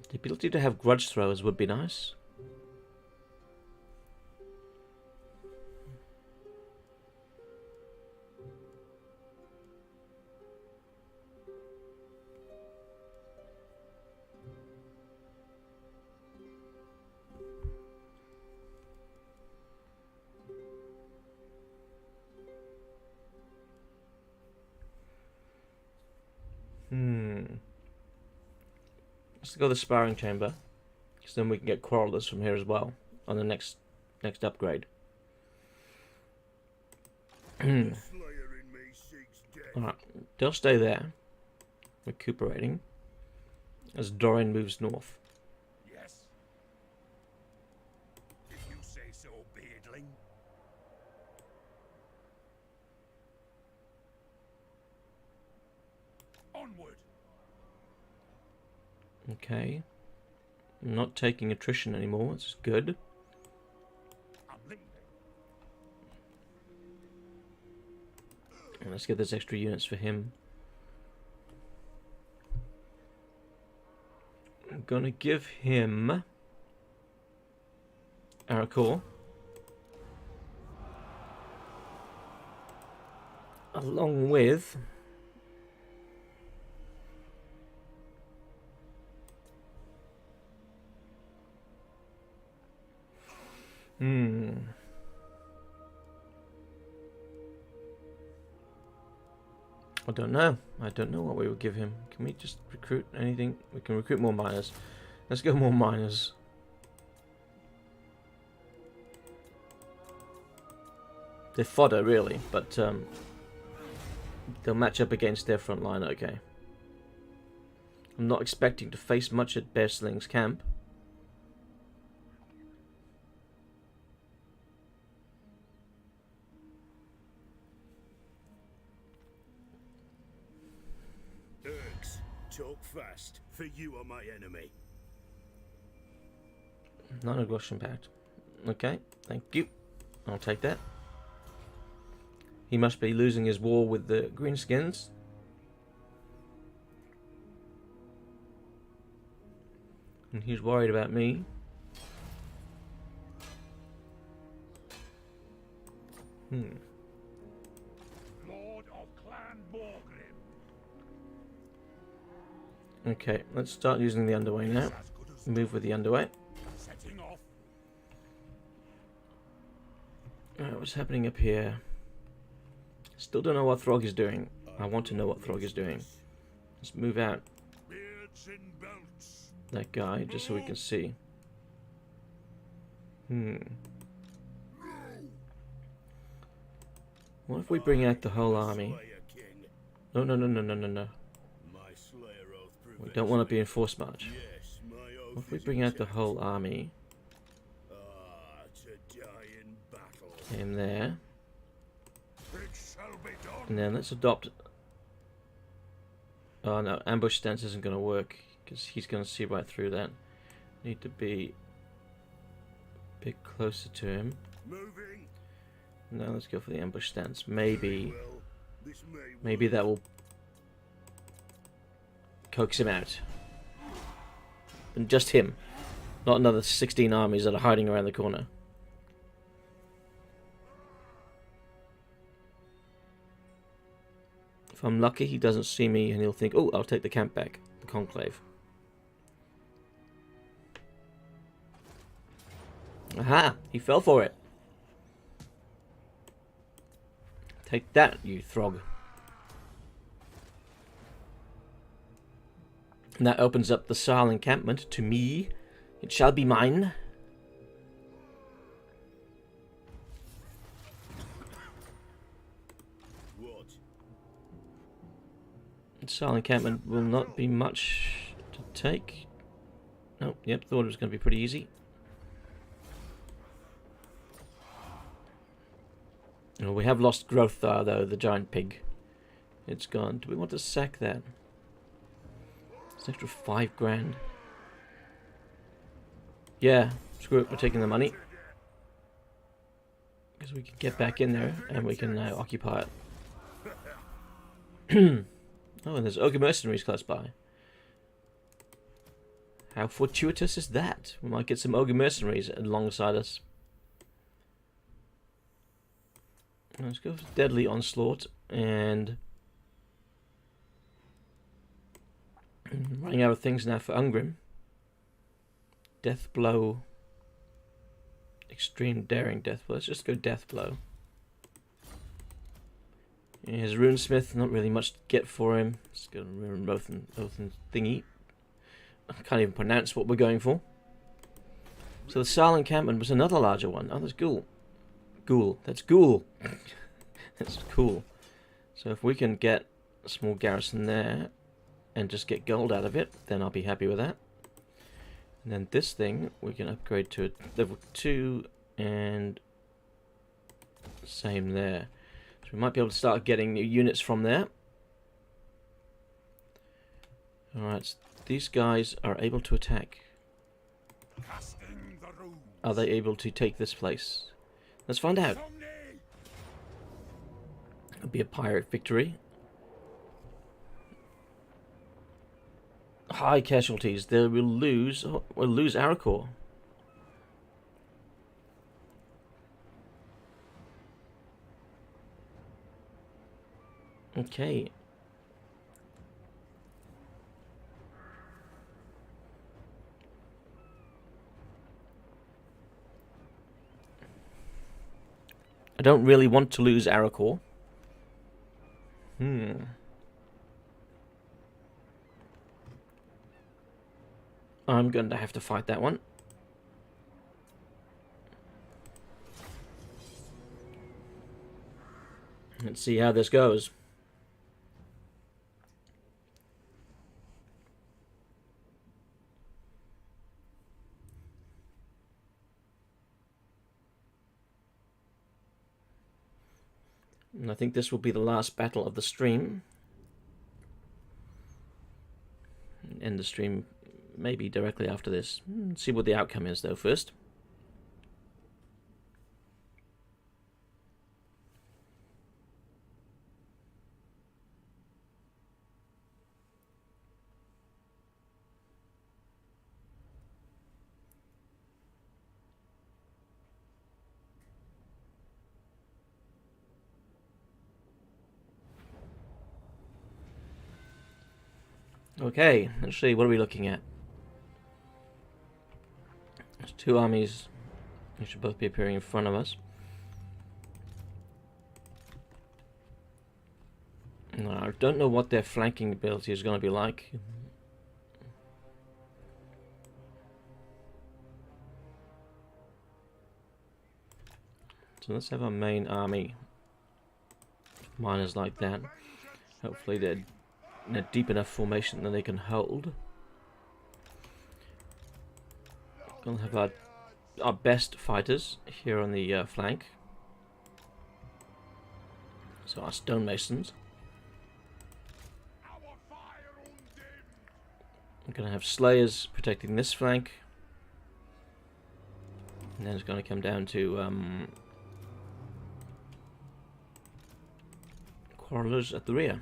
The ability to have grudge throwers would be nice. Let's go to the sparring chamber, because then we can get quarrelers from here as well on the next upgrade. Alright, they'll stay there, recuperating, as Dorian moves north. Yes. If you say so, Beardling. Onward. Okay. I'm not taking attrition anymore, it's good. I'm leaving. And let's get those extra units for him. I'm gonna give him Arakor, along with I don't know. I don't know what we would give him. Can we just recruit anything? We can recruit more miners. Let's go more miners. They're fodder, really, but they'll match up against their front line, okay. I'm not expecting to face much at Bearsling's camp. Talk fast, for you are my enemy. Non-aggression pact. Okay, thank you. I'll take that. He must be losing his war with the Greenskins. And he's worried about me. Lord of Clan Morgrim. Okay, let's start using the underway now. Move with the underway. Setting off. Alright, what's happening up here? Still don't know what Throg is doing. I want to know what Throg is doing. Let's move out Beards and belts. that guy just so we can see. What if we bring out the whole army? No. We don't want to be in force march. Yes, my If we bring out the whole army To die in battle. in there, It shall be done. and then let's adopt. Oh no, ambush stance isn't going to work because he's going to see right through that. Need to be a bit closer to him. Moving. No, let's go for the ambush stance. Maybe, Well, this may maybe that will coax him out. And just him, not another 16 armies that are hiding around the corner. If I'm lucky, he doesn't see me and he'll think, oh, I'll take the camp back, the conclave. Aha! He fell for it. Take that, you throg. And that opens up the Saal encampment to me. It shall be mine. what? The Saal encampment will not be much to take. Oh, yep, thought it was going to be pretty easy. Oh, we have lost growth though, the giant pig. It's gone. Do we want to sack that? It's an extra 5 grand. Yeah, screw it, we're taking the money. Because we can get back in there and we can now occupy it. Oh, and there's Ogre Mercenaries close by. How fortuitous is that? We might get some Ogre Mercenaries alongside us. Let's go for Deadly Onslaught and running out of things now for Ungrim. Death Blow. Extreme Daring Death Blow. Let's just go Death Blow. His Runesmith, not really much to get for him. Let's go Rune Oath thingy. I can't even pronounce what we're going for. So the Saal encampment was another larger one. Oh, that's Ghoul. Ghoul. That's Ghoul. That's cool. So if we can get a small garrison there and just get gold out of it, then I'll be happy with that. And then this thing we can upgrade to a level 2 and same there. So we might be able to start getting new units from there. Alright, so these guys are able to attack. Casting the runes. Are they able to take this place? Let's find out. Grungni. It'll be a pirate victory. High casualties. They will lose. Oh, we'll lose Arakor. Okay. I don't really want to lose Arakor. I'm going to have to fight that one. Let's see how this goes. And I think this will be the last battle of the stream. End the stream maybe directly after this. See what the outcome is though first. Okay, let's see, what are we looking at? There's 2 armies. They should both be appearing in front of us. No, I don't know what their flanking ability is going to be like. So let's have our main army. Miners like that. Hopefully they're in a deep enough formation that they can hold. Gonna have our best fighters here on the flank. So our stonemasons. I'm gonna have slayers protecting this flank. And then it's gonna come down to quarrelers at the rear.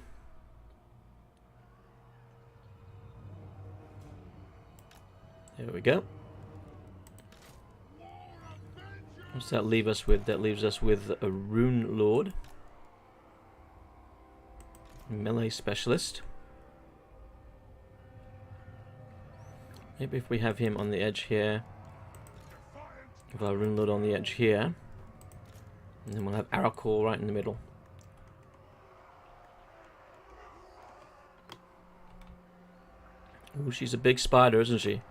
There we go. What's that leave us with? That leaves us with a Rune Lord. Melee Specialist. Maybe if we have him on the edge here. Have our Rune Lord on the edge here. And then we'll have Arakor right in the middle. Ooh, she's a big spider, isn't she?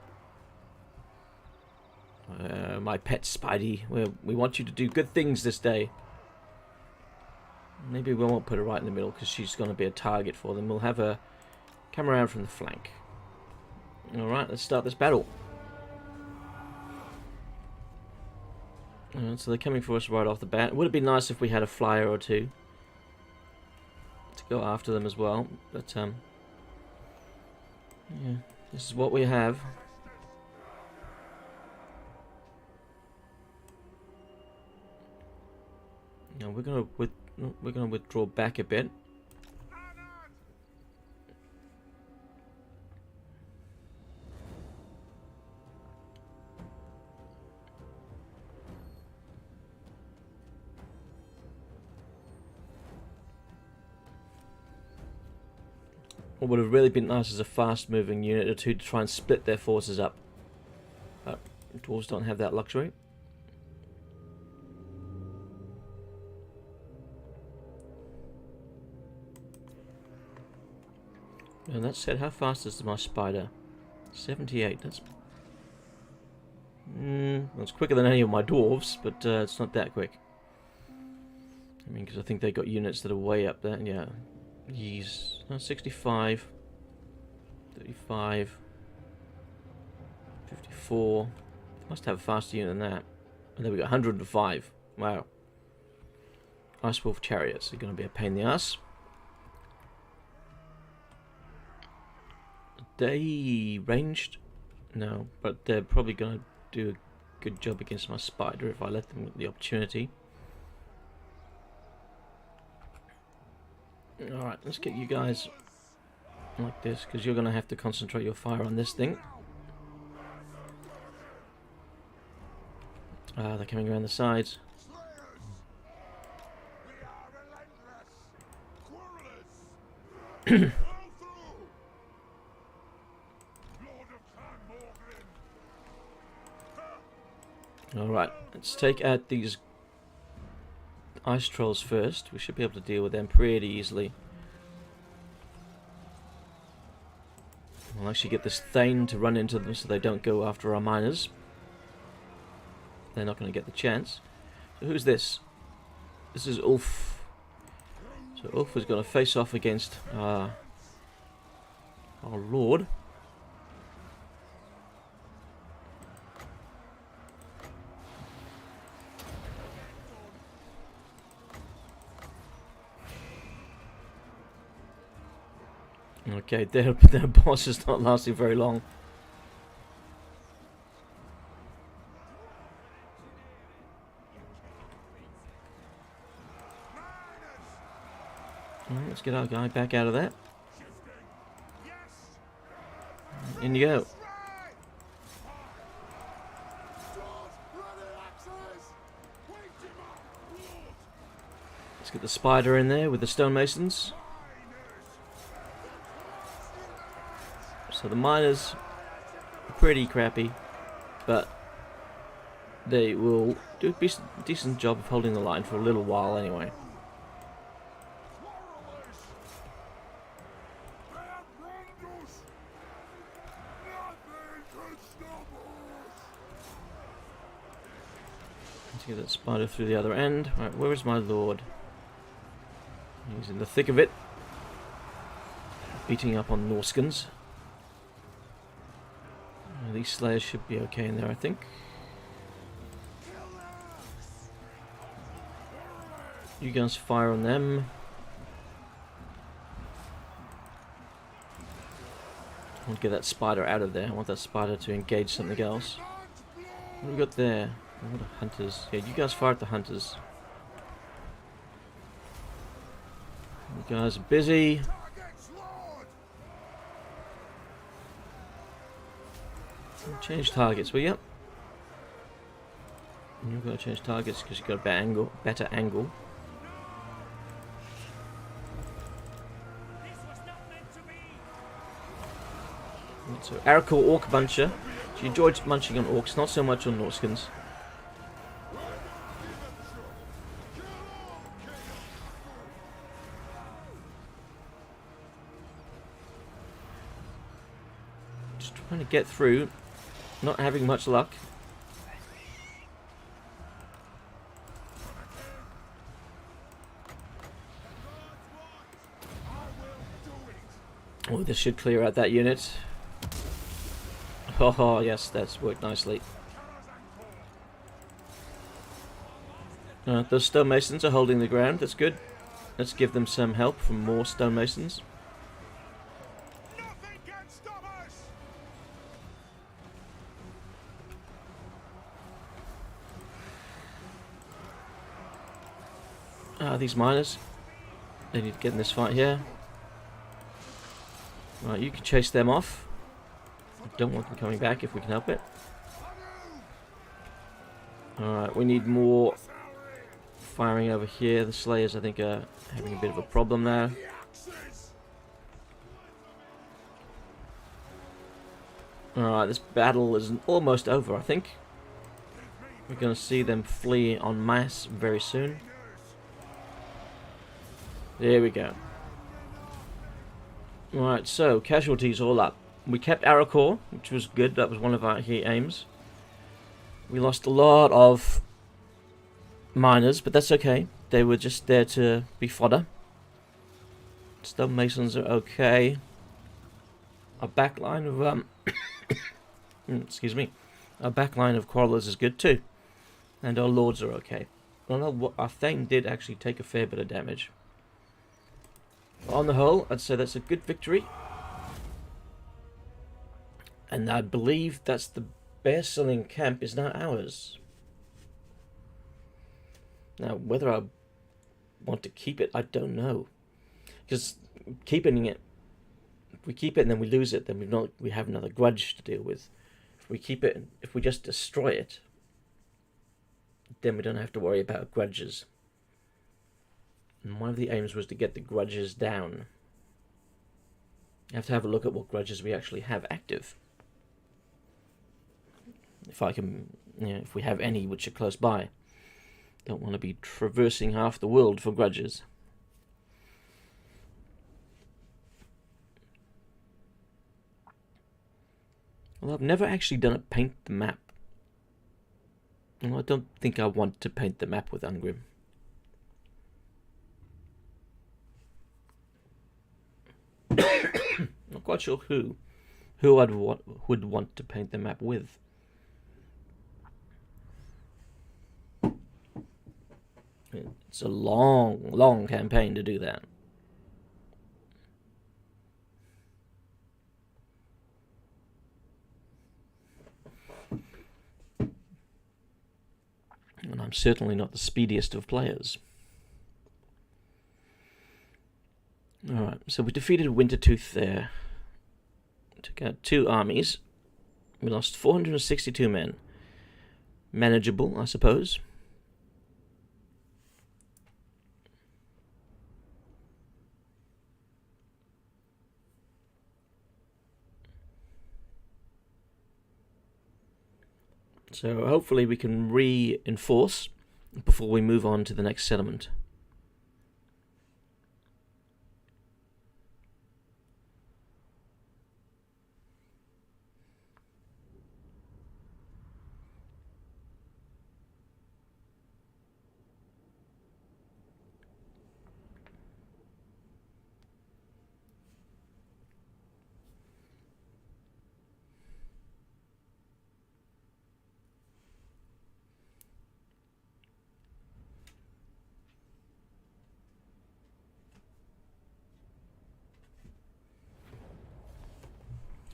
My pet Spidey. We want you to do good things this day. Maybe we won't put her right in the middle because she's going to be a target for them. We'll have her come around from the flank. Alright, let's start this battle. So they're coming for us right off the bat. It would have been nice if we had a flyer or two to go after them as well. But, yeah, this is what we have. Now we're gonna withdraw back a bit. What would have really been nice is a fast-moving unit or two to try and split their forces up. But dwarves don't have that luxury. And that said, how fast is my spider? 78. That's well, it's quicker than any of my dwarves, but it's not that quick. I mean, because I think they got units that are way up there. Yeah, he's 65, 35, 54. They must have a faster unit than that. And then we got 105. Wow. Ice Wolf chariots are going to be a pain in the ass. They ranged? No, but they're probably going to do a good job against my spider if I let them the opportunity. Alright, let's get you guys like this, because you're going to have to concentrate your fire on this thing. They're coming around the sides. Alright, let's take out these ice trolls first. We should be able to deal with them pretty easily. We'll actually get this Thane to run into them so they don't go after our miners. They're not going to get the chance. So who's this? This is Ulf. So Ulf is going to face off against our Lord. Okay, their boss is not lasting very long. Alright, let's get our guy back out of that. In you go. Let's get the spider in there with the stonemasons. So the miners are pretty crappy, but they will do a decent job of holding the line for a little while anyway. Let's get that spider through the other end. Right, where is my lord? He's in the thick of it, beating up on Norskins. These slayers should be okay in there, I think. You guys fire on them. I want to get that spider out of there. I want that spider to engage something else. What have we got there? What are hunters? Yeah, you guys fire at the hunters. You guys are busy. Change targets. Well, yep. You've got to change targets because you've got a better angle. So, Arakor Orc Muncher. She enjoyed munching on orcs, not so much on Norskins. Just trying to get through, not having much luck. Oh, this should clear out that unit. Oh, yes, that's worked nicely. Those stonemasons are holding the ground. That's good. Let's give them some help from more stonemasons. Nothing can stop us. These miners. They need to get in this fight here. Right, you can chase them off. I don't want them coming back if we can help it. Alright, we need more firing over here. The Slayers, I think, are having a bit of a problem now. Alright, this battle is almost over, I think. We're going to see them flee en masse very soon. There we go. Alright, so casualties all up. We kept Arakor, which was good. That was one of our key aims. We lost a lot of miners, but that's okay. They were just there to be fodder. Stonemasons are okay. Our backline of excuse me. Our backline of quarrelers is good too, and our lords are okay. Well, our Thane did actually take a fair bit of damage. On the whole, I'd say that's a good victory. And I believe that's the bear-selling camp is now ours. Now, whether I want to keep it, I don't know. Because keeping it, if we keep it and then we lose it, then we have another grudge to deal with. If we keep it, if we just destroy it, then we don't have to worry about grudges. And one of the aims was to get the grudges down. You have to have a look at what grudges we actually have active. If I can, if we have any which are close by. Don't want to be traversing half the world for grudges. Well, I've never actually done a paint the map. Well, I don't think I want to paint the map with Ungrim. Not quite sure who would want to paint the map with. It's a long campaign to do that. And I'm certainly not the speediest of players. Alright, so we defeated Wintertooth there. Took out 2 armies. We lost 462 men. Manageable, I suppose. So hopefully we can reinforce before we move on to the next settlement.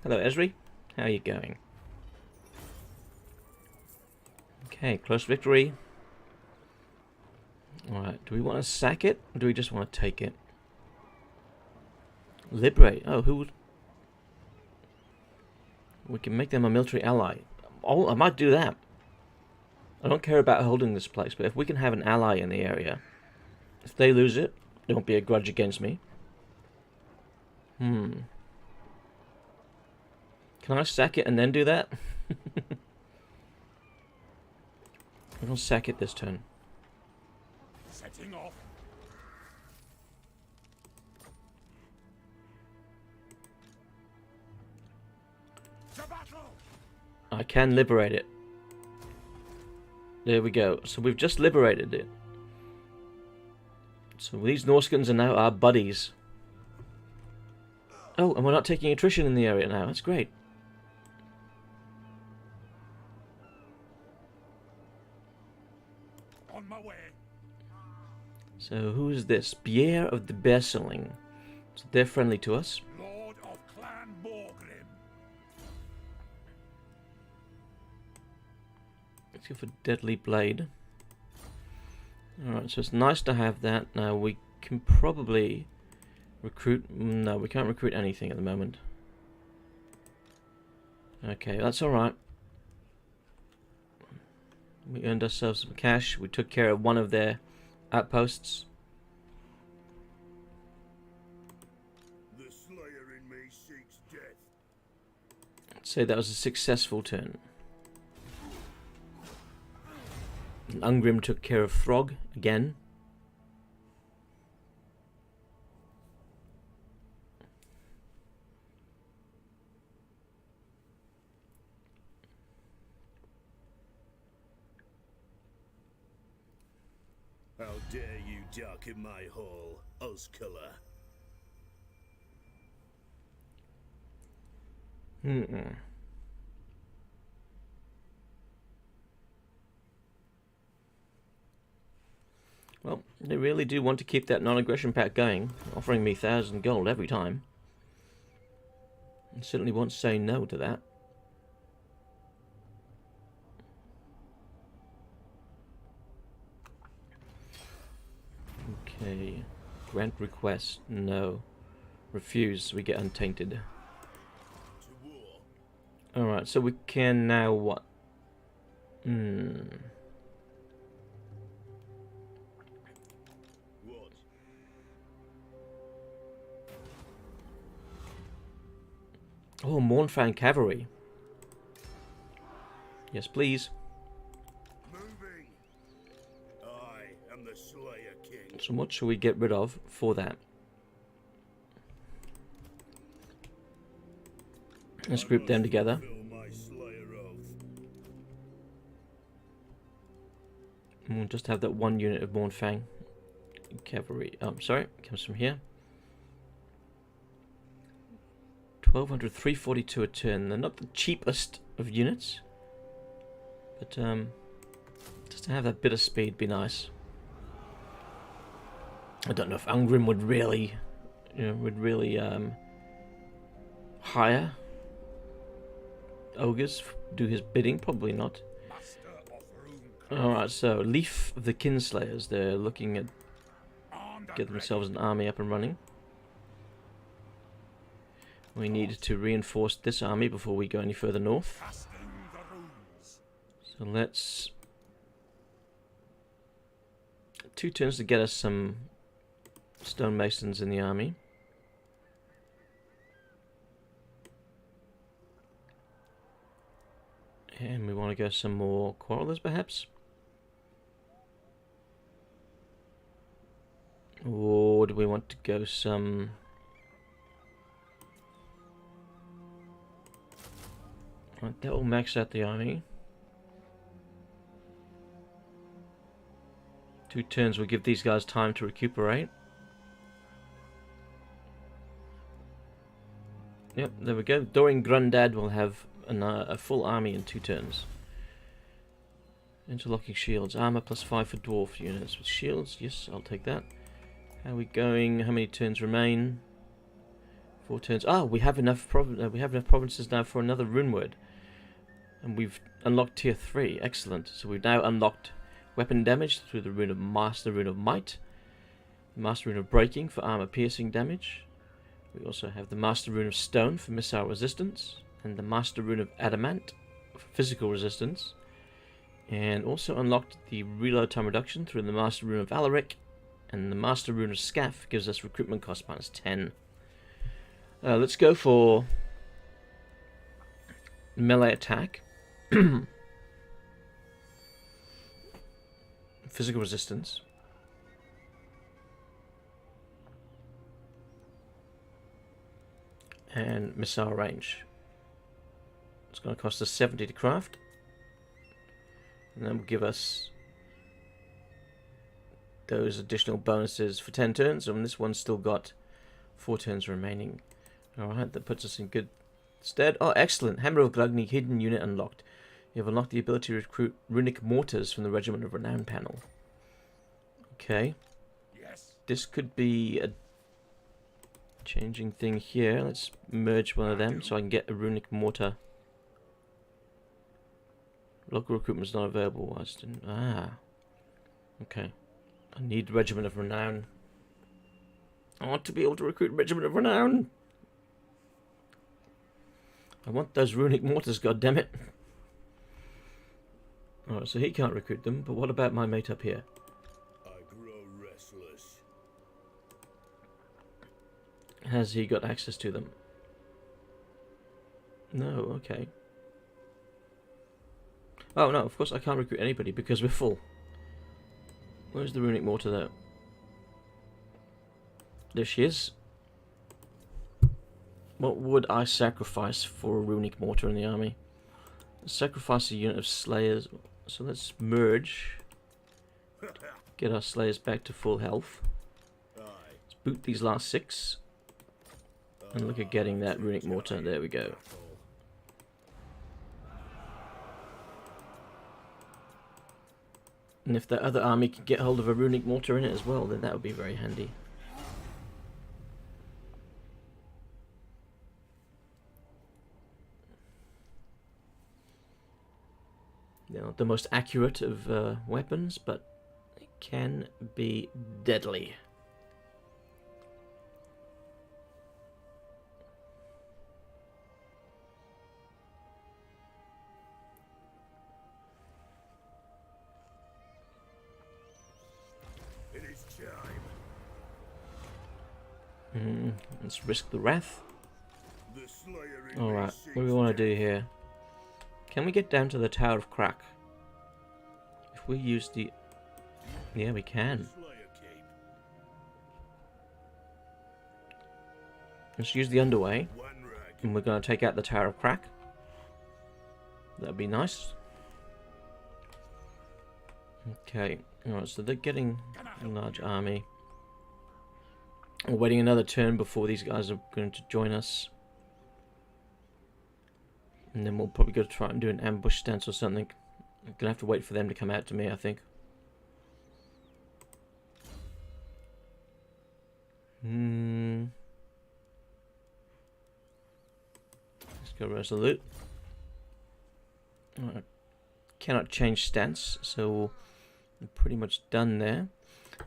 Hello, Esri. How are you going? Okay, close victory. Alright, do we want to sack it? Or do we just want to take it? Liberate. Oh, who would... We can make them a military ally. Oh, I might do that. I don't care about holding this place, but if we can have an ally in the area, if they lose it, there won't be a grudge against me. Can I sack it and then do that? I'm gonna sack it this turn. Setting off. To battle. I can liberate it. There we go. So we've just liberated it. So these Norskins are now our buddies. Oh, and we're not taking attrition in the area now. That's great. On my way. So who is this? Bier of the Berseling. So they're friendly to us. Lord of Clan Morgrim. Let's go for Deadly Blade. Alright, so it's nice to have that. Now we can probably recruit... No, we can't recruit anything at the moment. Okay, that's alright. We earned ourselves some cash. We took care of one of their outposts. The slayer in me seeks death. I'd say that was a successful turn. And Ungrim took care of Throg again. How dare you darken my hall, Uskiller? Well, they really do want to keep that non-aggression pact going, offering me 1,000 gold every time. I certainly won't say no to that. Okay. Grant request. No. Refuse. We get untainted. To war. Alright, so we can now what? What? Oh, Mournfang Cavalry. Yes, please. Moving. I am the Slayer King. So what should we get rid of for that? Let's group them together. Fulfill my Slayer oath. And we'll just have that one unit of Mournfang Cavalry. Oh, sorry, comes from here. 1200, 342 a turn. They're not the cheapest of units, but just to have that bit of speed be nice. I don't know if Ungrim would really, hire ogres, do his bidding. Probably not. Master of Rune. Alright, so Leaf of the Kinslayers. They're looking at Armed and get themselves an army up and running. We need to reinforce this army before we go any further north. ready. Casting the runes. So let's... 2 turns to get us some stonemasons in the army. And we want to go some more quarrelers, perhaps? Or do we want to go some... Right, that will max out the army. 2 turns will give these guys time to recuperate. Yep, there we go. Dorian Grundad will have a full army in 2 turns. Interlocking shields. Armor +5 for dwarf units. With shields, yes, I'll take that. How are we going? How many turns remain? 4 turns. Ah, we have enough provinces now for another rune word. And we've unlocked tier 3. Excellent. So we've now unlocked weapon damage through the rune of Master Rune of Might. The Master Rune of Breaking for armor piercing damage. We also have the Master Rune of Stone for missile resistance. And the Master Rune of Adamant for physical resistance. And also unlocked the reload time reduction through the Master Rune of Alaric. And the Master Rune of Scaff gives us recruitment cost -10. Let's go for melee attack. Physical resistance. And missile range. It's going to cost us 70 to craft. And then will give us those additional bonuses for 10 turns. And this one's still got 4 turns remaining. Alright, that puts us in good stead. Oh, excellent. Hammer of Grungni hidden unit unlocked. You have unlocked the ability to recruit runic mortars from the Regiment of Renown panel. Okay. Yes. This could be a changing thing here. Let's merge one of them so I can get a runic mortar. Local recruitment is not available. Okay. I need Regiment of Renown. I want to be able to recruit Regiment of Renown. I want those runic mortars, goddammit. Alright, so he can't recruit them, but what about my mate up here? I grow restless. Has he got access to them? No, okay. Oh no, of course I can't recruit anybody because we're full. Where's the runic mortar though? There she is. What would I sacrifice for a runic mortar in the army? Sacrifice a unit of slayers. So let's merge. Get our slayers back to full health. Let's boot these last 6. And look at getting that runic mortar. There we go. And if the other army can get hold of a runic mortar in it as well, then that would be very handy. Not the most accurate of weapons, but it can be deadly. It is Mm, let's risk the wrath. The Slayer in Alright, me what do we want to do here? Can we get down to the Tower of Crack? If we use the... Yeah, we can. Slayer cape. Let's use the underway. One rag. And we're going to take out the Tower of Crack. That'd be nice. Okay, alright, so they're getting a large army. We're waiting another turn before these guys are going to join us. And then we'll probably go to try and do an ambush stance or something. I'm going to have to wait for them to come out to me, I think. Let's go resolute. Alright. Cannot change stance, so we're pretty much done there.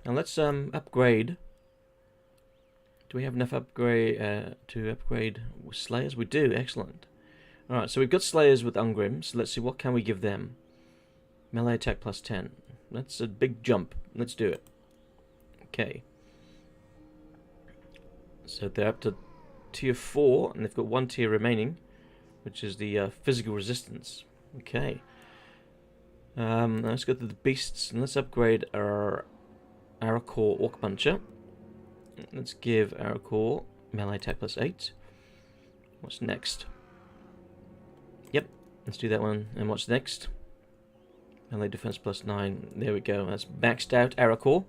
Now let's upgrade. Do we have enough upgrade to upgrade Slayers? We do, excellent. Alright, so we've got Slayers with Ungrim, so let's see what can we give them. Melee attack plus 10. That's a big jump. Let's do it. Okay. So they're up to tier 4, and they've got 1 tier remaining, which is the physical resistance. Okay. Let's go to the beasts, and let's upgrade our Arakor Orc Puncher. Let's give Arakor melee attack plus 8. What's next? Yep, let's do that one. And what's next? Melee defense plus 9. There we go. That's maxed out Arakor.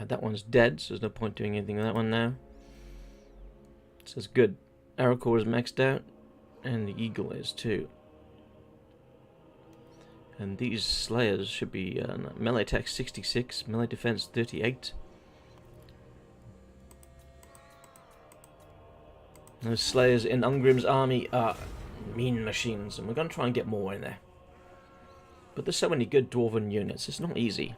That one's dead, so there's no point doing anything with that one now. So it's good. Arakor is maxed out, and the Eagle is too. And these Slayers should be melee attack 66, melee defense 38. Those slayers in Ungrim's army are mean machines, and we're going to try and get more in there. But there's so many good dwarven units, it's not easy.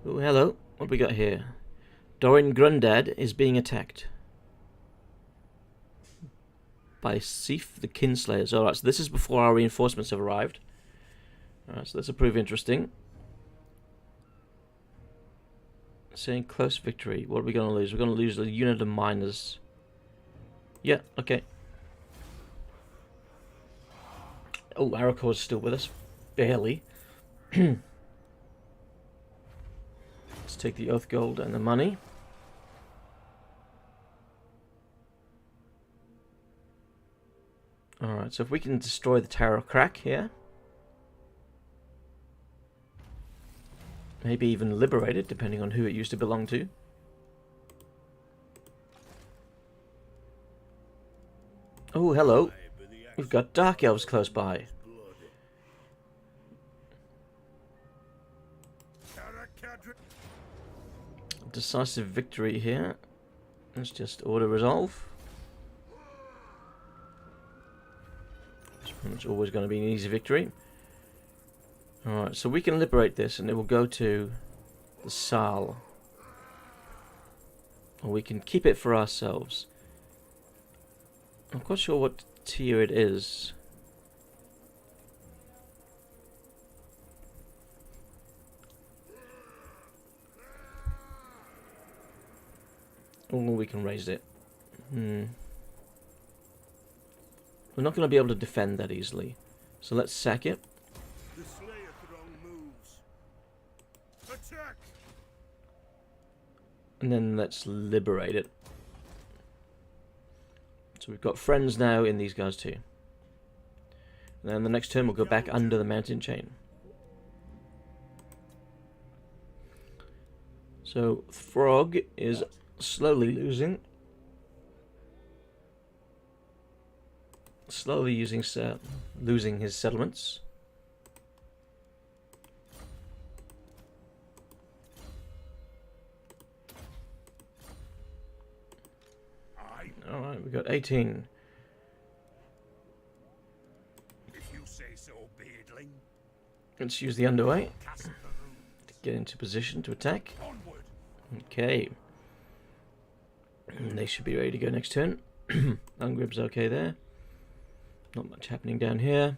Oh, hello. What do we got here? Dorin Grundad is being attacked by Sif the Kinslayers. Alright, so this is before our reinforcements have arrived. Alright, so this will prove interesting. Saying close victory. What are we going to lose? We're going to lose a unit of miners. Yeah, okay. Oh, Arakor's still with us. Barely. Let's take the Oath Gold and the money. Alright, so if we can destroy the Tower of Crack here. Maybe even liberate it, depending on who it used to belong to. Oh, hello. We've got Dark Elves close by. Decisive victory here. Let's just order resolve. It's always going to be an easy victory. Alright, so we can liberate this and it will go to the Saal. Or we can keep it for ourselves. I'm quite sure what tier it is. Or we can raise it. We're not going to be able to defend that easily. So let's sack it. The Slayer throng moves. Attack! And then let's liberate it. So we've got friends now in these guys too. And then the next turn we'll go back under the mountain chain. So Frog is slowly losing. Slowly losing his settlements. Alright, we got 18. If you say so, beardling. Let's use the underway Cast the rune. to get into position to attack. Onward. Okay. They should be ready to go next turn. Ungrim's okay there. Not much happening down here.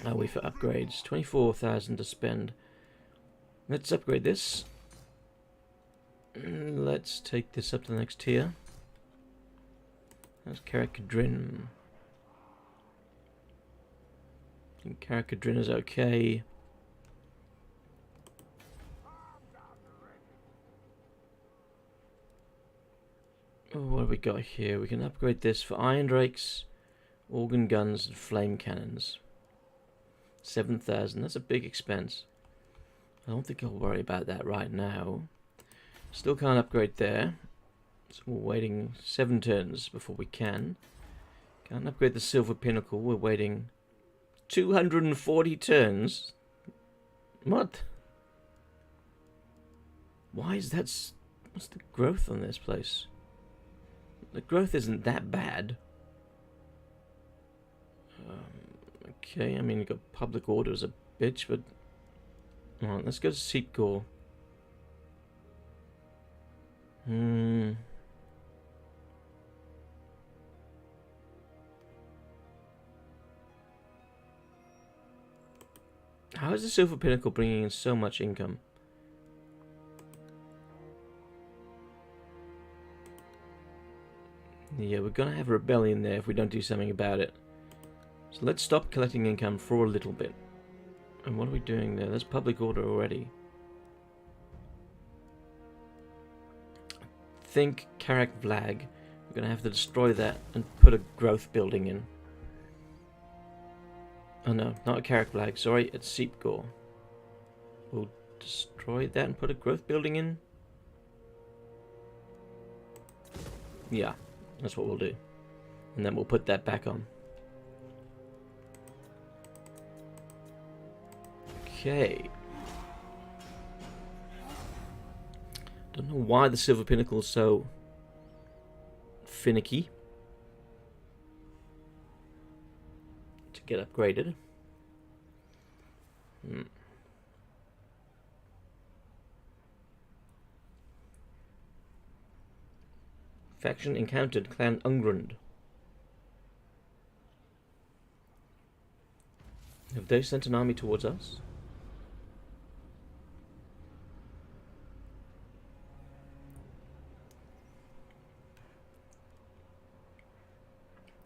How are we for upgrades? 24,000 to spend. Let's upgrade this. Let's take this up to the next tier. That's Caracadrin. I think Caracadrin is okay. Oh, what have we got here? We can upgrade this for Iron Drakes, Organ Guns, and Flame Cannons. 7,000. That's a big expense. I don't think I'll worry about that right now. Still can't upgrade there. So we're waiting 7 turns before we can. Can't upgrade the Silver Pinnacle. We're waiting 240 turns. What? Why is that? What's the growth on this place? The growth isn't that bad. Okay, I mean, you've got public order as a bitch, but... Alright, let's go to Seepgore. How is the Silver Pinnacle bringing in so much income? Yeah, we're gonna have a rebellion there if we don't do something about it. So let's stop collecting income for a little bit. And what are we doing there? There's public order already. I think Karak Vlag. We're gonna have to destroy that and put a growth building in. Oh no, not a Karak Vlag, sorry, it's Seepgore. We'll destroy that and put a growth building in. Yeah. That's what we'll do. And then we'll put that back on. Okay. Don't know why the Silver Pinnacle is so finicky to get upgraded. Faction encountered Clan Ungrim. Have they sent an army towards us?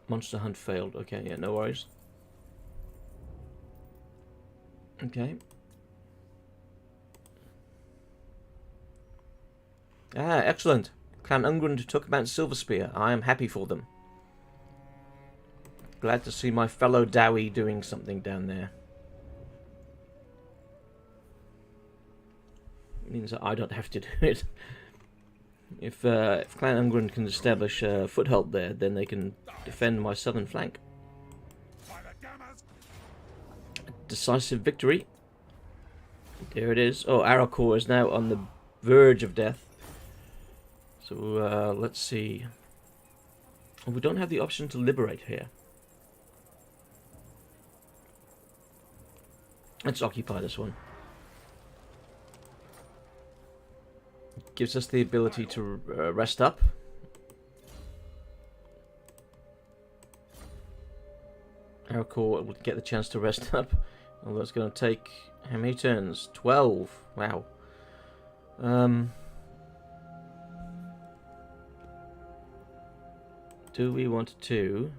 Monster hunt failed. Okay, yeah, no worries. Okay. Ah, excellent. Clan Ungrim took Mount Silverspear. I am happy for them. Glad to see my fellow Dowie doing something down there. It means that I don't have to do it. If Clan Ungrim can establish a foothold there, then they can defend my southern flank. Decisive victory. There it is. Oh, Arakor is now on the verge of death. So let's see. Oh, we don't have the option to liberate here. Let's occupy this one. It gives us the ability to rest up. Arakor will get the chance to rest up. Although it's going to take how many turns? 12. Wow. Do we want to?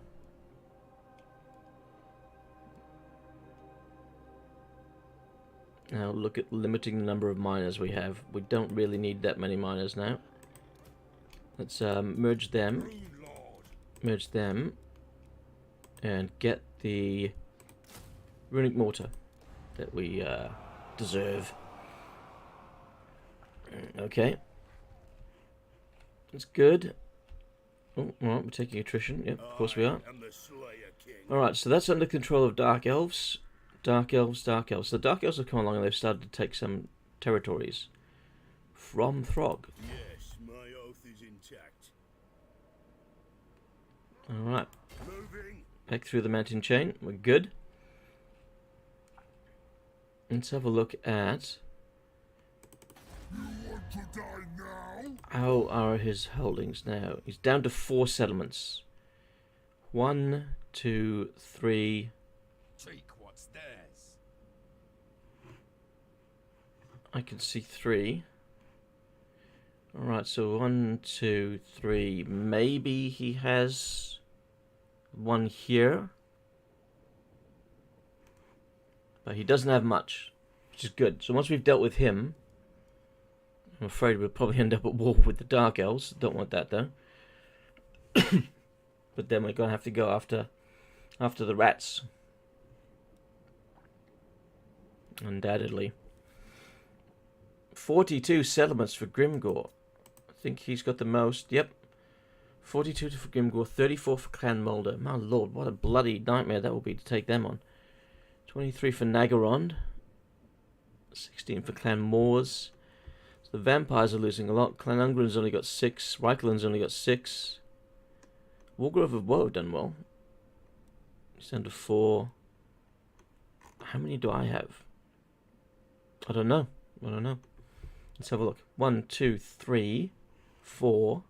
Now look at limiting the number of miners we have. We don't really need that many miners now. Let's merge them, and get the runic mortar that we deserve. Okay, that's good. Oh, alright, we're taking attrition. Yep, of course we are. Alright, so that's under control of Dark Elves. Dark Elves. So the Dark Elves have come along and they've started to take some territories from Throg. Yes, my oath is intact. Alright. Back through the mountain chain. We're good. Let's have a look at... You want to die now? How are his holdings now? He's down to 4 settlements. 1, 2, 3... Take what's theirs. I can see 3. Alright, so 1, 2, 3. Maybe he has 1 here. But he doesn't have much, which is good. So once we've dealt with him, I'm afraid we'll probably end up at war with the Dark Elves. Don't want that though. But then we're going to have to go after the rats. Undoubtedly. 42 settlements for Grimgor. I think he's got the most. Yep. 42 for Grimgor, 34 for Clan Mulder. My lord, what a bloody nightmare that will be to take them on. 23 for Nagarond. 16 for Clan Moors. So the vampires are losing a lot. Clan Ungrim's only got 6. Reikeland's only got 6. Wargrove of Woe done well. He's down to 4. How many do I have? I don't know. Let's have a look. 1, 2, 3, 4,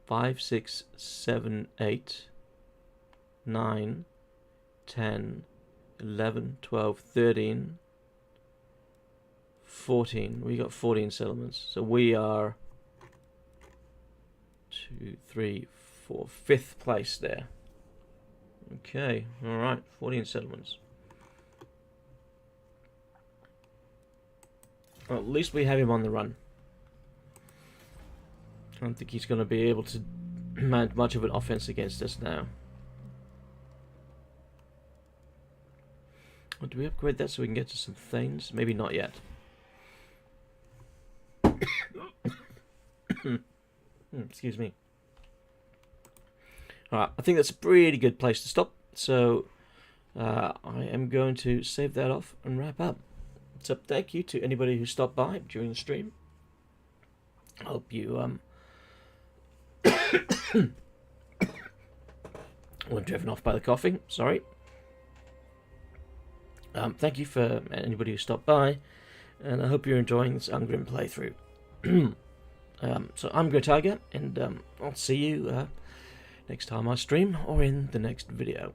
5, 6, 7, 8, 9, 10, 11, 12, 13, 14. We got 14 settlements. So we are 2, 3, 4, 5th place there. Okay, alright, 14 settlements. Well, at least we have him on the run. I don't think he's going to be able to mount much of an offense against us now. Well, do we upgrade that so we can get to some things? Maybe not yet. Excuse me. Alright, I think that's a pretty good place to stop. So, I am going to save that off and wrap up. So thank you to anybody who stopped by during the stream. I hope you weren't driven off by the coughing. Sorry. Thank you for anybody who stopped by, and I hope you're enjoying this Ungrim playthrough. So I'm Tiger, and I'll see you next time I stream or in the next video.